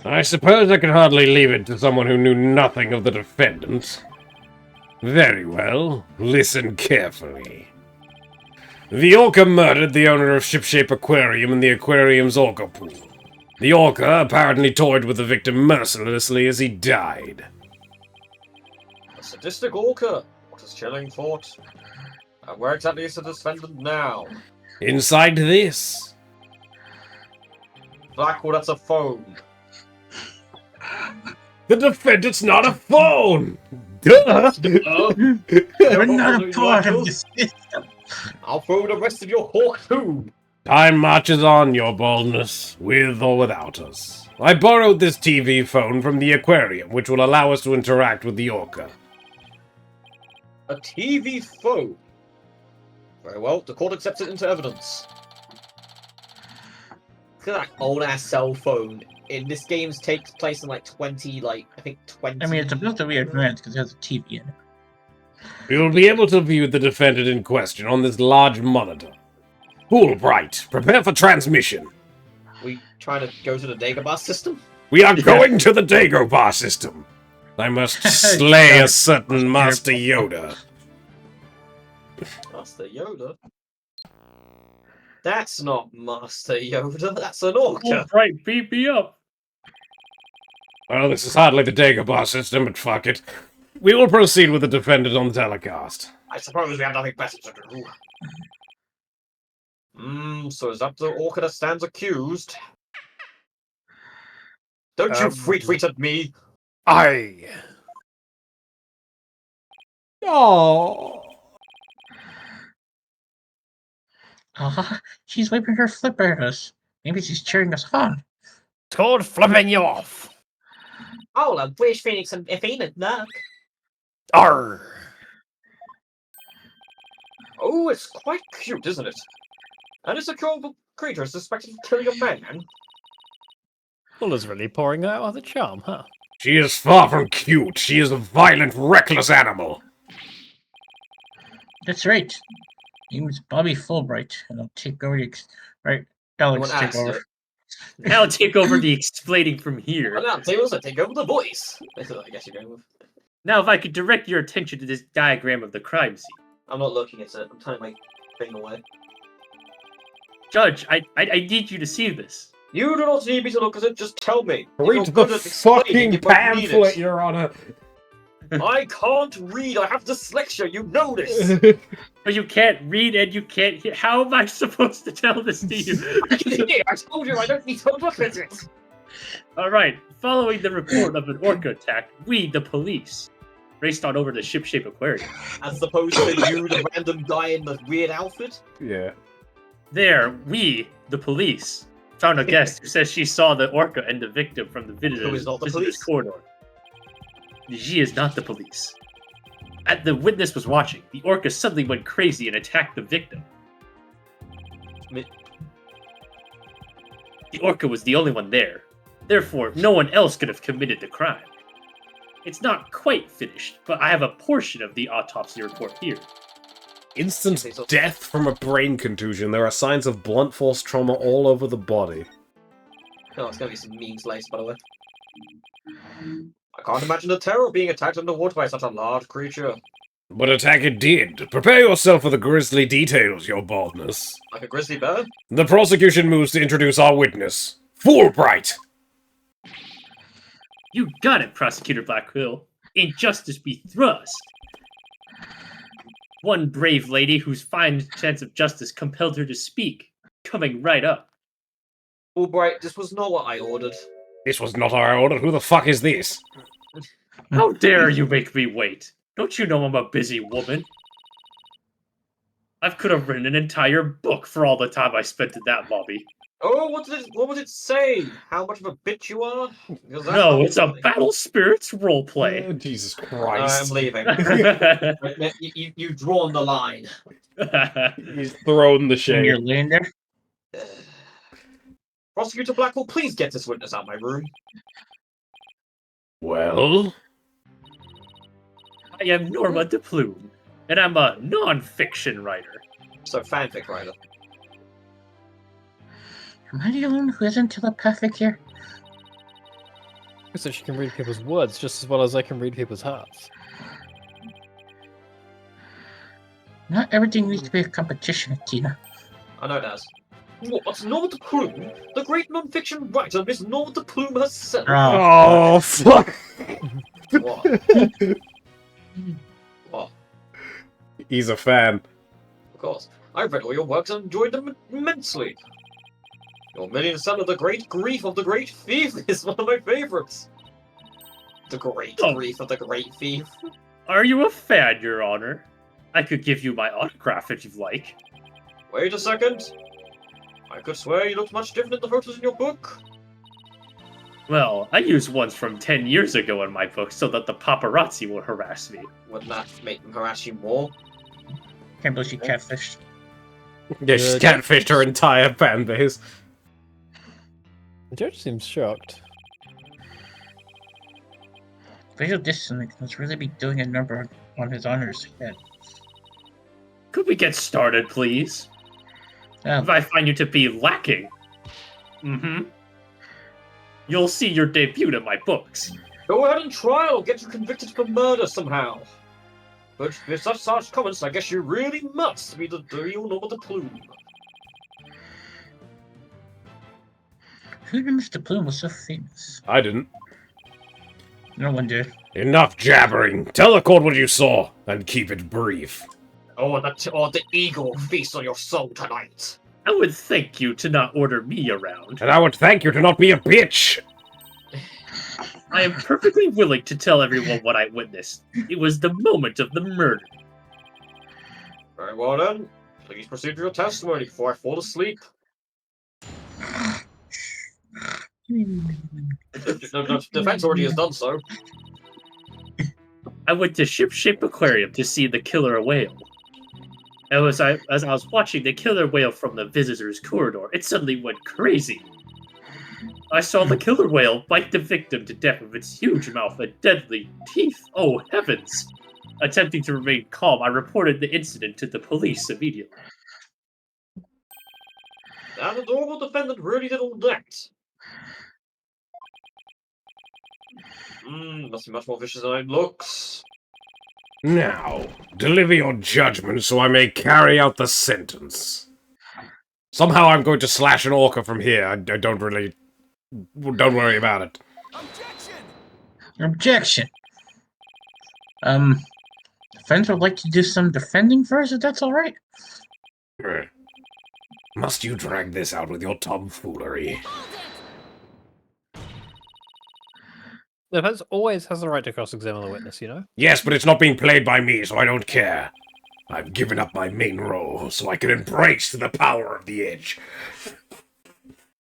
I suppose I can hardly leave it to someone who knew nothing of the defendant. Very well, listen carefully. The orca murdered the owner of Shipshape Aquarium and the aquarium's orca pool. The orca apparently toyed with the victim mercilessly as he died. A sadistic orca. What is chilling thought? Where exactly is the defendant now? Inside this, Blackwood, that's a phone. the defendant's not a phone! Duh! You're not a part of the system. I'll throw the rest of your hawk too. Time marches on, your baldness, with or without us. I borrowed this TV phone from the aquarium, which will allow us to interact with the orca. A TV phone. Very well, the court accepts it into evidence. Look at that old ass cell phone. In this game takes place in like 20. I mean, it's supposed to be advanced because it has a TV in it. We will be able to view the defendant in question on this large monitor. Fulbright, prepare for transmission. We trying to go to the Dagobah system? We are going to the Dagobah system. I must slay a certain Master Yoda. Master Yoda? That's not Master Yoda, that's an orca. Right, beat me up. Well, this is hardly the Dagobah system, but fuck it. We will proceed with the defendant on the telecast. I suppose we have nothing better to do. So is that the orca that stands accused? Don't you tweet at me! I. Oh. She's waving her flipper at us. Maybe she's cheering us on. It's called flipping you off. Oh, a British Phoenix and if ain't it knock. Arr. Oh, it's quite cute, isn't it? And it's a curable creature suspected of killing a man. Fuller's really pouring out of the charm, huh? She is far from cute. She is a violent, reckless animal. That's right. Name is Bobby Fulbright, and I'll take over the right. Alex, Someone take asked over. it. I'll take over the explaining from here. Well, now, Tables, I take over the voice. That's what I guess you're going with. Now, if I could direct your attention to this diagram of the crime scene. I'm not looking at it. I'm turning my thing away. Judge, I need you to see this. You do not need me to look at it. Just tell me. Read You're the good at explaining, fucking you both need pamphlet, it. Your Honor. I can't read. I have dyslexia. You know this. But you can't read and you can't hear. How am I supposed to tell this to you? I told you I don't need to look at it. Alright, following the report of an orca attack, we, the police, raced on over to Shipshape Aquarium. As opposed to you, the random guy in the weird outfit. Yeah. There, we, the police, found a guest who says she saw the orca and the victim from the Who is not the visitor's police? corridor. She is not the police. As the witness was watching, the orca suddenly went crazy and attacked the victim. Me- The orca was the only one there. Therefore, no one else could have committed the crime. It's not quite finished, but I have a portion of the autopsy report here. Instant death from a brain contusion. There are signs of blunt force trauma all over the body. Oh, it's gonna be some memes later, by the way. I can't imagine the terror of being attacked underwater by such a large creature. But attack it did. Prepare yourself for the grisly details, your baldness. Like a grizzly bear? The prosecution moves to introduce our witness, Fulbright. You got it, Prosecutor Blackquill. Injustice be thrust. One brave lady whose fine sense of justice compelled her to speak. Coming right up. Fulbright, this was not what I ordered. This was not our order. Who the fuck is this? How dare you make me wait? Don't you know I'm a busy woman? I could have written an entire book for all the time I spent in that lobby. Oh, what would it say? How much of a bitch you are? Because that's No, not it's a funny. Battle Spirits roleplay. Jesus I'm Christ. leaving. You've drawn the line. He's thrown the And shade. you're laying there. Prosecutor Blackwell, please get this witness out of my room. Well, I am Norma de Plume, and I'm a non-fiction writer. So, fanfic writer. Am I the only one who isn't telepathic here? So she can read people's words just as well as I can read people's hearts. Not everything needs to be a competition, Tina. I know it does. What? Norma de Plume? The great non-fiction writer, Miss Norma de Plume herself. oh fuck! What? What? He's a fan. Of course. I've read all your works and enjoyed them immensely. Your Million Son of the Great Grief of the Great Thief is one of my favorites. The Great Grief of the Great Thief. Are you a fan, Your Honor? I could give you my autograph if you'd like. Wait a second. I could swear you looked much different in the photos in your book. Well, I used ones from 10 years ago in my book so that the paparazzi won't harass me. Wouldn't that make them harass you more? Can't believe she catfished. Yeah, she's catfished her entire fan base. The judge seems shocked. Facial distance must really be doing a number on his honor's head. Could we get started, please? If I find you to be lacking, you'll see your debut in my books. Go ahead and try. I'll get you convicted for murder somehow. But with such comments, I guess you really must be the real Norma de Plume. Who knew Mr. Plume was so famous? I didn't. No one did. Enough jabbering. Tell the court what you saw, and keep it brief. Or the eagle feast on your soul tonight. I would thank you to not order me around. And I would thank you to not be a bitch. I am perfectly willing to tell everyone what I witnessed. It was the moment of the murder. Very well then. Please proceed with your testimony before I fall asleep. The defense already has done so. I went to Ship Shape Aquarium to see the killer whale. As I was watching the killer whale from the visitor's corridor, it suddenly went crazy. I saw the killer whale bite the victim to death with its huge mouth and deadly teeth. Oh heavens! Attempting to remain calm, I reported the incident to the police immediately. That adorable defendant really did all that. Must be much more vicious than it looks. Now, deliver your judgment so I may carry out the sentence. Somehow I'm going to slash an orca from here. I don't really... Don't worry about it. Objection! Defense would like to do some defending first, if that's alright? Must you drag this out with your tomfoolery? The defense always has the right to cross-examine the witness, you know? Yes, but it's not being played by me, so I don't care. I've given up my main role so I can embrace the power of the edge.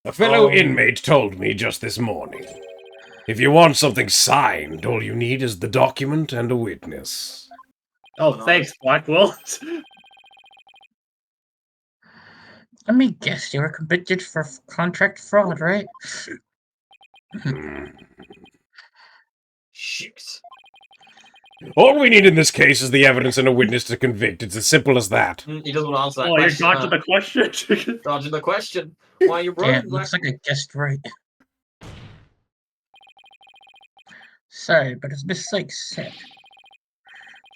A fellow inmate told me just this morning. If you want something signed, all you need is the document and a witness. Oh, thanks, Blackwell. Let me guess, you were convicted for contract fraud, right? Shit. All we need in this case is the evidence and a witness to convict. It's as simple as that. He doesn't want to answer that Oh, you're question. dodging the question? Dodging the question. Why are you running? Damn, looks like I guessed right. Sorry, but as Miss Sykes said,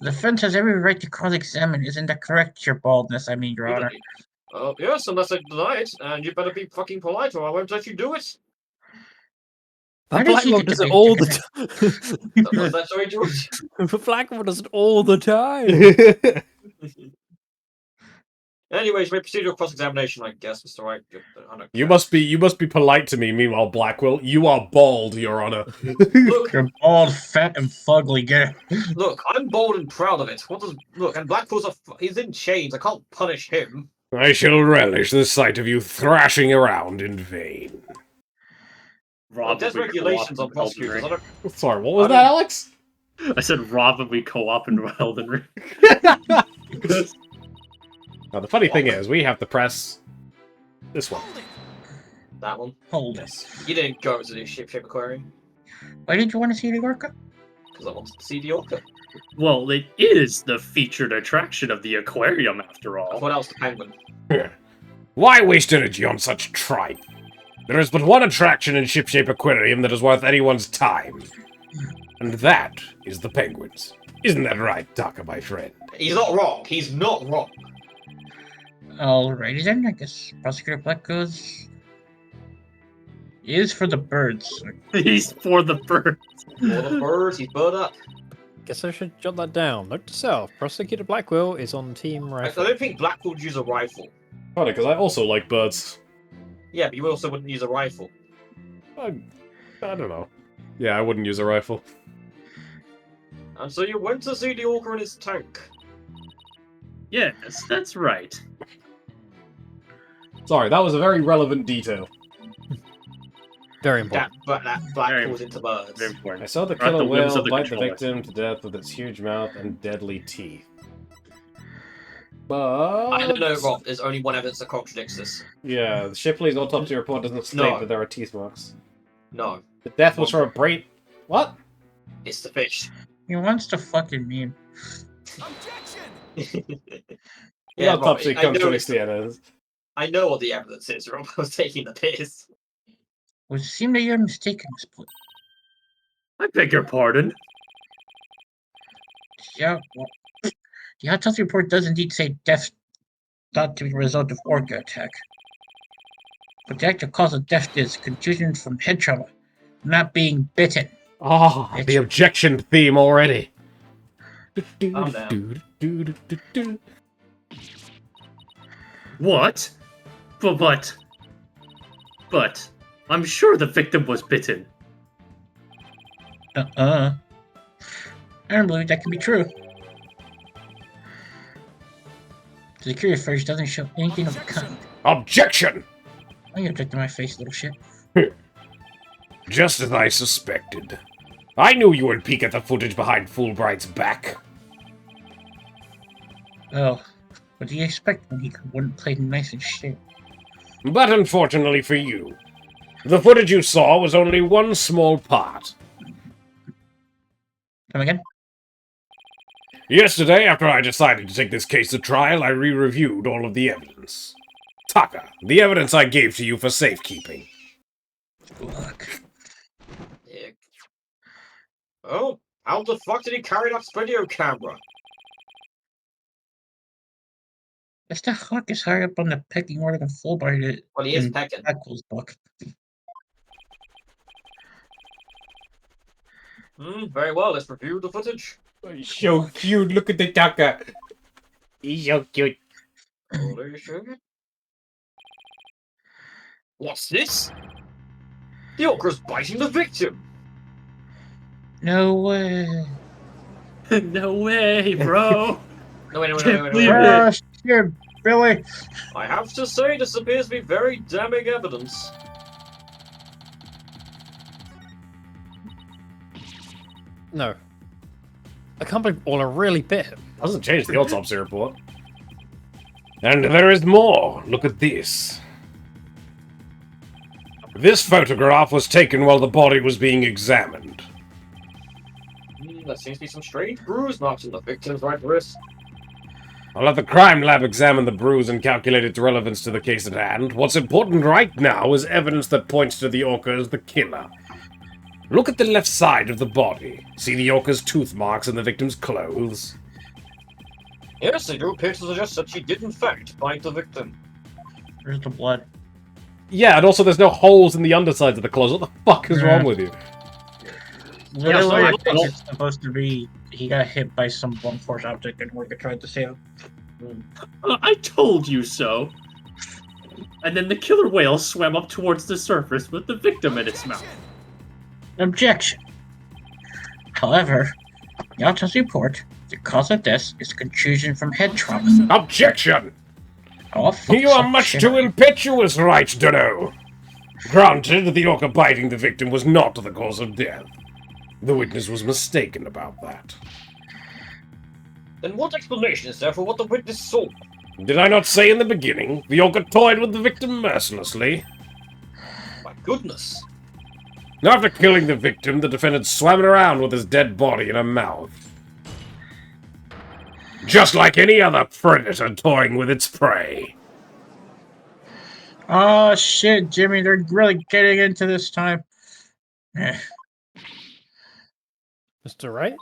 the defense has every right to cross-examine. Isn't that correct, your baldness? I mean, Your Honor. Yes, unless I deny it, and you better be fucking polite or I won't let you do it. Why does he Blackwell get does to it be all the different? time. Was that sorry, George? Blackwell does it all the time. Anyways, we proceed to a cross-examination, I guess, Mr. White. You must be polite to me. Meanwhile, Blackwell, you are bald, Your Honor. Look, You're bald, fat, and fugly, get it? look, I'm bold and proud of it. What does look? And Blackpool's he's in chains. I can't punish him. I shall relish the sight of you thrashing around in vain. Rob, There's we regulations co-op on prosecutors. I in Elden don't, Sorry, what was I that, don't- Alex? Ring. I said Rob and we co-op in Elden Ring. Now, the funny thing is, we have to press this one. that one. Hold it. Yes. You didn't go to the ship aquarium Why did you want to see the orca? because I wanted to see the orca. Well, it is the featured attraction of the aquarium, after all. What else? The penguin. Why waste energy on such tripe? There is but one attraction in Shipshape Aquarium that is worth anyone's time. And that is the penguins. Isn't that right, Taka, my friend? He's not wrong. He's not wrong. Alrighty then, I guess Prosecutor Black goes... is for the birds. He's for the bird. For the birds, he's bird up. Guess I should jot that down. Note to self: Prosecutor Blackwell is on Team I Rifle. don't think Black would use a rifle. Funny, because I also like birds. Yeah, but you also wouldn't use a rifle. I don't know. Yeah, I wouldn't use a rifle. And so you went to see the orca in his tank. Yes, that's right. Sorry, that was a very relevant detail. Very important. That Black Very- calls into birds. Very important. I saw the We're at killer the whims whale of the bite the controller. victim to death with its huge mouth and deadly teeth. But... I don't know, Rob. There's only one evidence that contradicts this. Yeah, the Shipley's autopsy report doesn't state No. that there are teeth marks. No, The death was from a brain... What? it's the fish. He wants to fucking meme. The Yeah, Rob, autopsy I comes know from it's- Sienna's. I know what the evidence is, Rob. I was taking the piss. Would seem that you're mistaken, Miss Blue. I beg your pardon. Yeah, well, the autopsy report does indeed say death thought to be a result of orca attack. But the actual cause of death is contusion from head trauma, not being bitten. Oh, the objection theme already. Calm down. What? But, I'm sure the victim was bitten. I don't believe that can be true. The security footage doesn't show anything of the kind. Objection! Why are you objecting my face, little shit? Just as I suspected. I knew you would peek at the footage behind Fulbright's back. Oh, what do you expect when he wouldn't play nice and shit? But unfortunately for you, the footage you saw was only one small part. Come again? Yesterday, after I decided to take this case to trial, I re-reviewed all of the evidence. Taka, the evidence I gave to you for safekeeping. Look. Yeah. Oh, how the fuck did he carry that video camera? Mr. Hawk is higher up on the pecking order than Fulbright Well, he is in pecking. Blackwell's book. Very well, let's review the footage. So cute, look at the Taka. He's so cute. Holy shit. What's this? The orca's biting the victim! No way. No way, bro. No, wait, Can't believe it. Ah, shit, Billy. I have to say, this appears to be very damning evidence. No. I can't believe Ola really bit him. Doesn't change the autopsy report. And there is more. Look at this. This photograph was taken while the body was being examined. There seems to be some strange bruise marks on the victim's right wrist. I'll let the crime lab examine the bruise and calculate its relevance to the case at hand. What's important right now is evidence that points to the orca as the killer. Look at the left side of the body. See the orca's tooth marks in the victim's clothes? Yes, they do appear to suggest that she did in fact bite the victim. Where's the blood? Yeah, and also there's no holes in the undersides of the clothes. What the fuck is wrong with you? Literally, so I I think it's supposed to be he got hit by some blunt force object and Orca tried to save him. I told you so. And then the killer whale swam up towards the surface with the victim in its mouth. Objection. However, the autopsy report, the cause of death is contusion from head trauma. Objection! All facts You are much too shared. impetuous, right, Dodo. Granted, the orca biting the victim was not the cause of death. The witness was mistaken about that. Then what explanation is there for what the witness saw? Did I not say in the beginning, the orca toyed with the victim mercilessly? My goodness. After killing the victim, the defendant swam around with his dead body in her mouth. Just like any other predator toying with its prey. Oh shit, Jimmy, they're really getting into this time. Eh. Mr. Wright?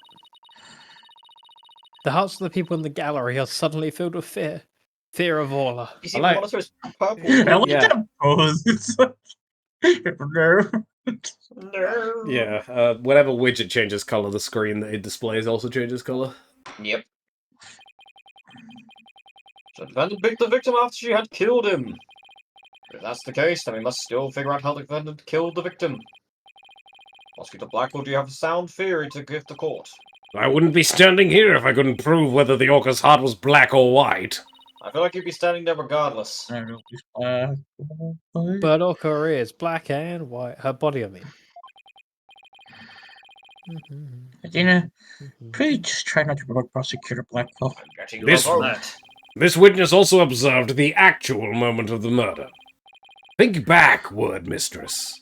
The hearts of the people in the gallery are suddenly filled with fear. Fear of Orla. You see I like- the monitor is purple. I like Yeah. that pose. It's like, no. No. Yeah, whenever widget changes color, the screen that it displays also changes color. Yep. So the defendant picked the victim after she had killed him. If that's the case, then we must still figure out how the defendant killed the victim. Prosecutor Blackwood, do you have a sound theory to give the court? I wouldn't be standing here if I couldn't prove whether the orca's heart was black or white. I feel like you'd be standing there regardless. Bird orca is black and white. Her body, I mean. Adina, please just try not to provoke Prosecutor Blackwell. I'm getting This your one. vote. This witness also observed the actual moment of the murder. Think back, word mistress.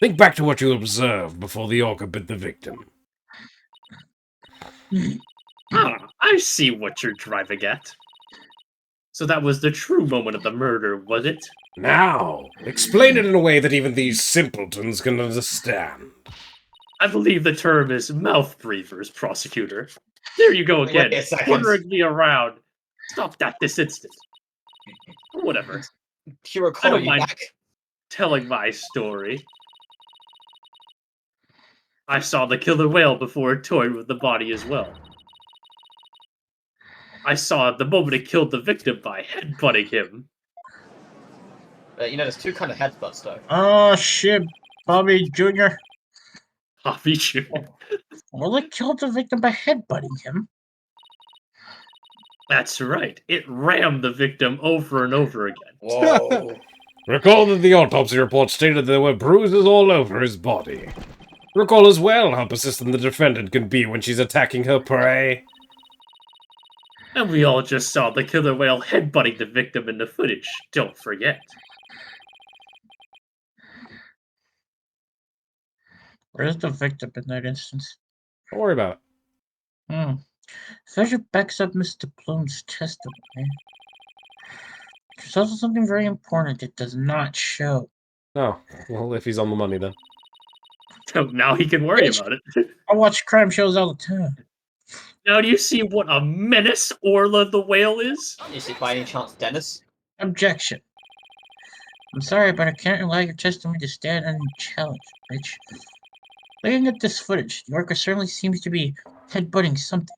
Think back to what you observed before the orca bit the victim. Ah, I see what you're driving at. So that was the true moment of the murder, was it? Now, explain it in a way that even these simpletons can understand. I believe the term is mouthbreathers, prosecutor. There you go again, Wait a second. cornering me around. Stop that this instant. Whatever. Hero I call don't you mind back. telling my story. I saw the killer whale before it toyed with the body as well. I saw the moment it killed the victim by headbutting him. You know, there's two kind of headbutts, though. Oh shit, Bobby Jr. Bobby Jr. Well, it killed the victim by headbutting him. That's right. It rammed the victim over and over again. Whoa. Recall that the autopsy report stated there were bruises all over his body. Recall as well how persistent the defendant can be when she's attacking her prey. And we all just saw the killer whale headbutting the victim in the footage. Don't forget. Where's the victim in that instance? Don't worry about it. Fisher backs up Mr. Bloom's testimony. There's also something very important it does not show. Oh, well, if he's on the money then. So now he can worry about it. I watch crime shows all the time. Now do you see what a menace Orla the whale is? Is it by any chance Dennis? Objection. I'm sorry, but I can't allow your testimony to stand unchallenged, bitch. Looking at this footage, the orca certainly seems to be headbutting something.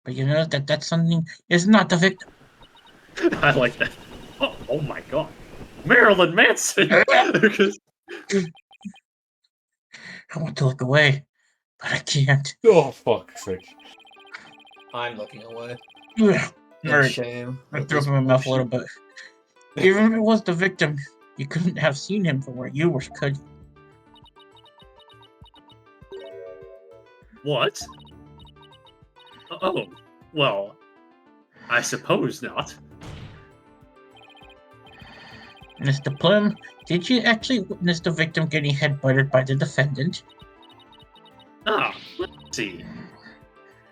But you know that something is not the victim. I like that. Oh my god. Marilyn Manson! I want to look away, but I can't. Oh, fuck's sake. I'm looking away. Ugh. In Alright, shame. I threw up in my mouth a little bit. Even if it was the victim, you couldn't have seen him from where you were, could you? What? Oh, well, I suppose not. Mr. Plum, did you actually witness the victim getting headbutted by the defendant? Ah, let's see.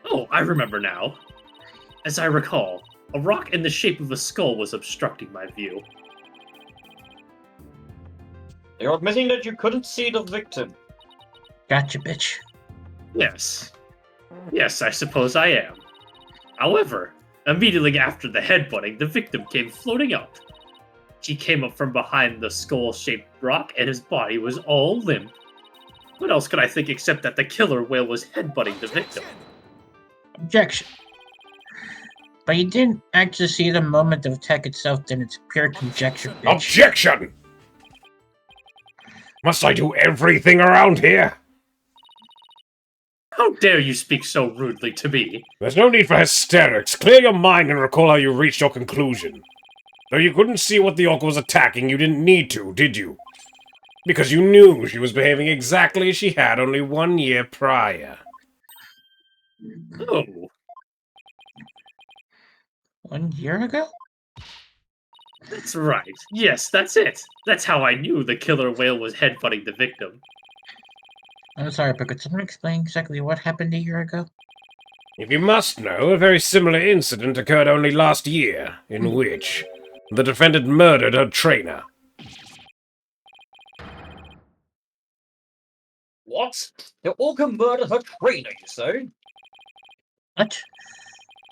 Oh, I remember now. As I recall, a rock in the shape of a skull was obstructing my view. You're admitting that you couldn't see the victim. Gotcha, bitch. Yes. Yes, I suppose I am. However, immediately after the headbutting, the victim came floating up. She came up from behind the skull-shaped rock, and his body was all limp. What else could I think except that the killer whale was headbutting the victim? Objection. But you didn't actually see the moment of attack itself, then it's pure conjecture, bitch. Objection! Must I do everything around here? How dare you speak so rudely to me? There's no need for hysterics. Clear your mind and recall how you reached your conclusion. Though you couldn't see what the orca was attacking, you didn't need to, did you? Because you knew she was behaving exactly as she had only 1 year prior. Oh, 1 year ago? that's right. Yes, that's it. That's how I knew the killer whale was headbutting the victim. I'm sorry, but could someone explain exactly what happened a year ago? If you must know, a very similar incident occurred only last year, in which the defendant murdered her trainer. What? The orca murdered her trainer, you say? What?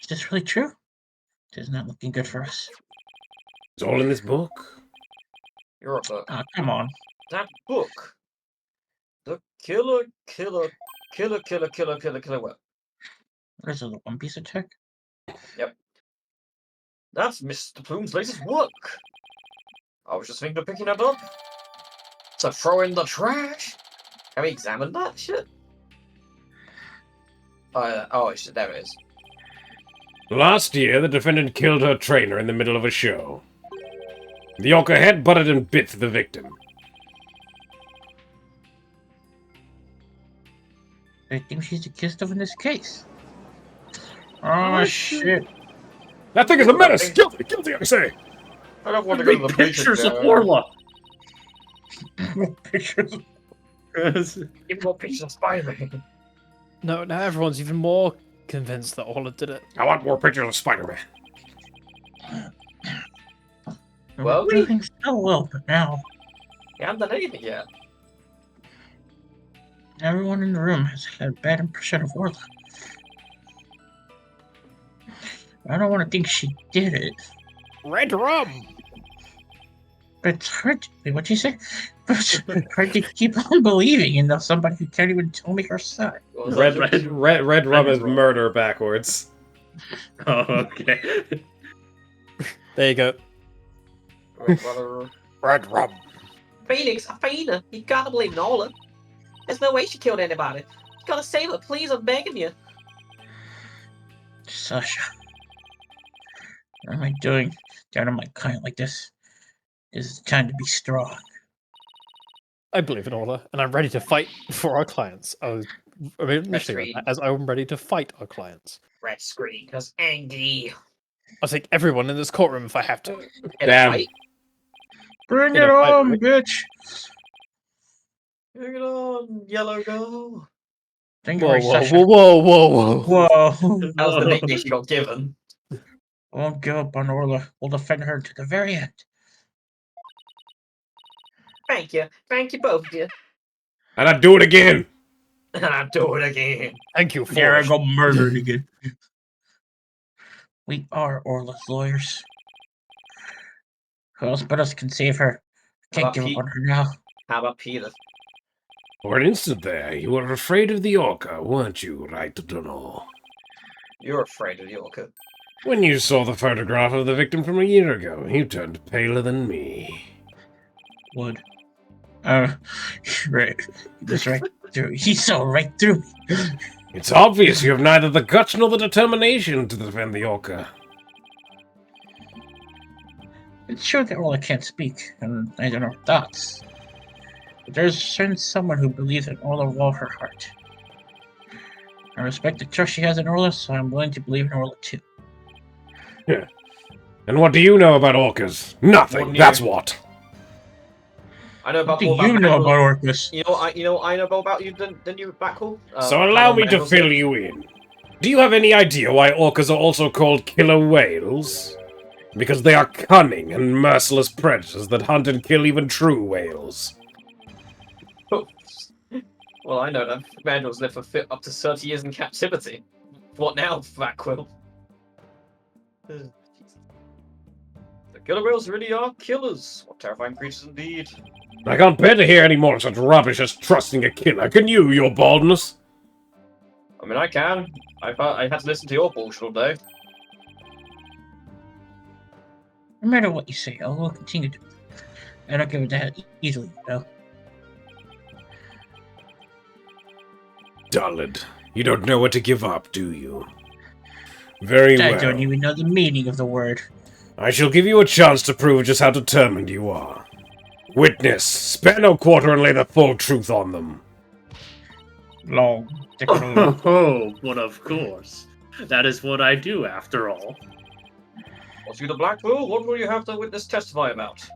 Is this really true? This is not looking good for us. It's all in this book. You're a book. Ah, come on. That book. The killer whale. What is it, a One Piece attack? That's Mr. Plume's latest work. I was just thinking of picking it up to throw in the trash. Have we examined that shit? Oh, shit, there it is. Last year, the defendant killed her trainer in the middle of a show. The orca headbutted and bit the victim. I think she's accused of in this case. Oh, shit. That thing is a menace! Guilty! Guilty, I say! I don't want to go to the Pictures of patient, Orla. Pictures. Give me more pictures of Spider-Man. No, now everyone's even more convinced that Orla did it. I want more pictures of Spider-Man. Well, We're doing so well, but now You haven't done anything yet. everyone in the room has had a bad impression of Orla. I don't want to think she did it, Red rum! but it's hard. Wait, what'd you say? It's hard to keep on believing in somebody who can't even tell me her side. Red rum is murder backwards. Oh, okay. There you go. Red rum. Felix, Athena, you gotta believe Nola. There's no way she killed anybody. You gotta save her, please, I'm begging you. Sasha, what am I doing down on my client like this? This is time to be strong. I believe in Orla, and I'm ready to fight for our clients. I mean, initially, Agreed. as I'm ready to fight our clients. Red screen, cause angry. I'll take everyone in this courtroom if I have to. In a Damn. fight. Bring In it a fight, on, right? bitch! Bring it on, yellow girl. Thank you Whoa, very whoa, Sasha. whoa, whoa, whoa, whoa. Whoa. That was the nickname she got given. I won't give up on Orla. We'll defend her to the very end. Thank you both of you. And I'd do it again! And I'll do it again. Thank you, There I Forrest. go murdered again. We are Orla's lawyers. Who else but us can save her? Can't about give Pete? up on her now. How about Peter? For an instant there, you were afraid of the orca, weren't you, right, Dunno? You're afraid of the orca. When you saw the photograph of the victim from a year ago, you turned paler than me. Wood. Right. That's right through. He saw right through me. It's obvious you have neither the guts nor the determination to defend the orca. It's true that Orla can't speak, and I don't know her thoughts. But there's certain someone who believes in Orla with all her heart. I respect the trust she has in Orla, so I'm willing to believe in Orla too. And what do you know about orcas? Nothing, Wouldn't that's you? what. I know What about do more you know Mandel. about Orcas? You know I know more about you than you Backle. So allow me to fill you in. Do you have any idea why orcas are also called killer whales? Because they are cunning and merciless predators that hunt and kill even true whales. Well, I know that Mandels live for up to 30 years in captivity. What now, Backquill? The killer whales really are killers. What terrifying creatures indeed. I can't bear to hear any more such rubbish as trusting a killer. Can you, your baldness? I mean, I can. I had to listen to your bullshit all day. No matter what you say, I will continue to. I don't give it that easily, you know. Dullard, you don't know what to give up, do you? Very I well. don't even know the meaning of the word. I shall give you a chance to prove just how determined you are. Witness, spare no quarter and lay the full truth on them. Long, dick and long. Oh, but of course. That is what I do, after all. Was you the Black Bull? What will you have the witness testify about?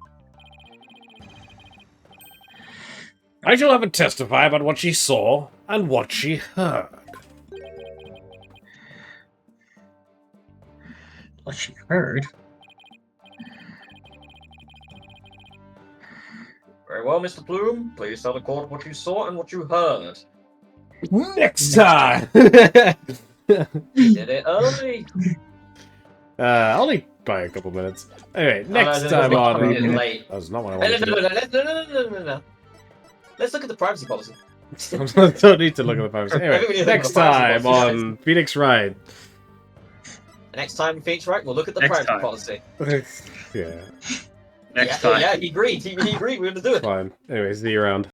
I shall have her testify about what she saw and what she heard. What she heard. Very well, Mr. Plume. Please tell the court what you saw and what you heard. Next time! You did it early. Only by a couple minutes. Anyway, next no, time no, on... we did it late. That's not what I No, wanted no, to do. no. Let's look at the privacy policy. Don't need to look at the privacy. I think we Anyway, need to look next at the privacy time policy, on Phoenix Ride. Next time, Phoenix, right? We'll look at the Next privacy time. policy. Yeah, Next yeah, time. Yeah, he agreed. He agreed. We're going to do it. fine. Anyway, see you around.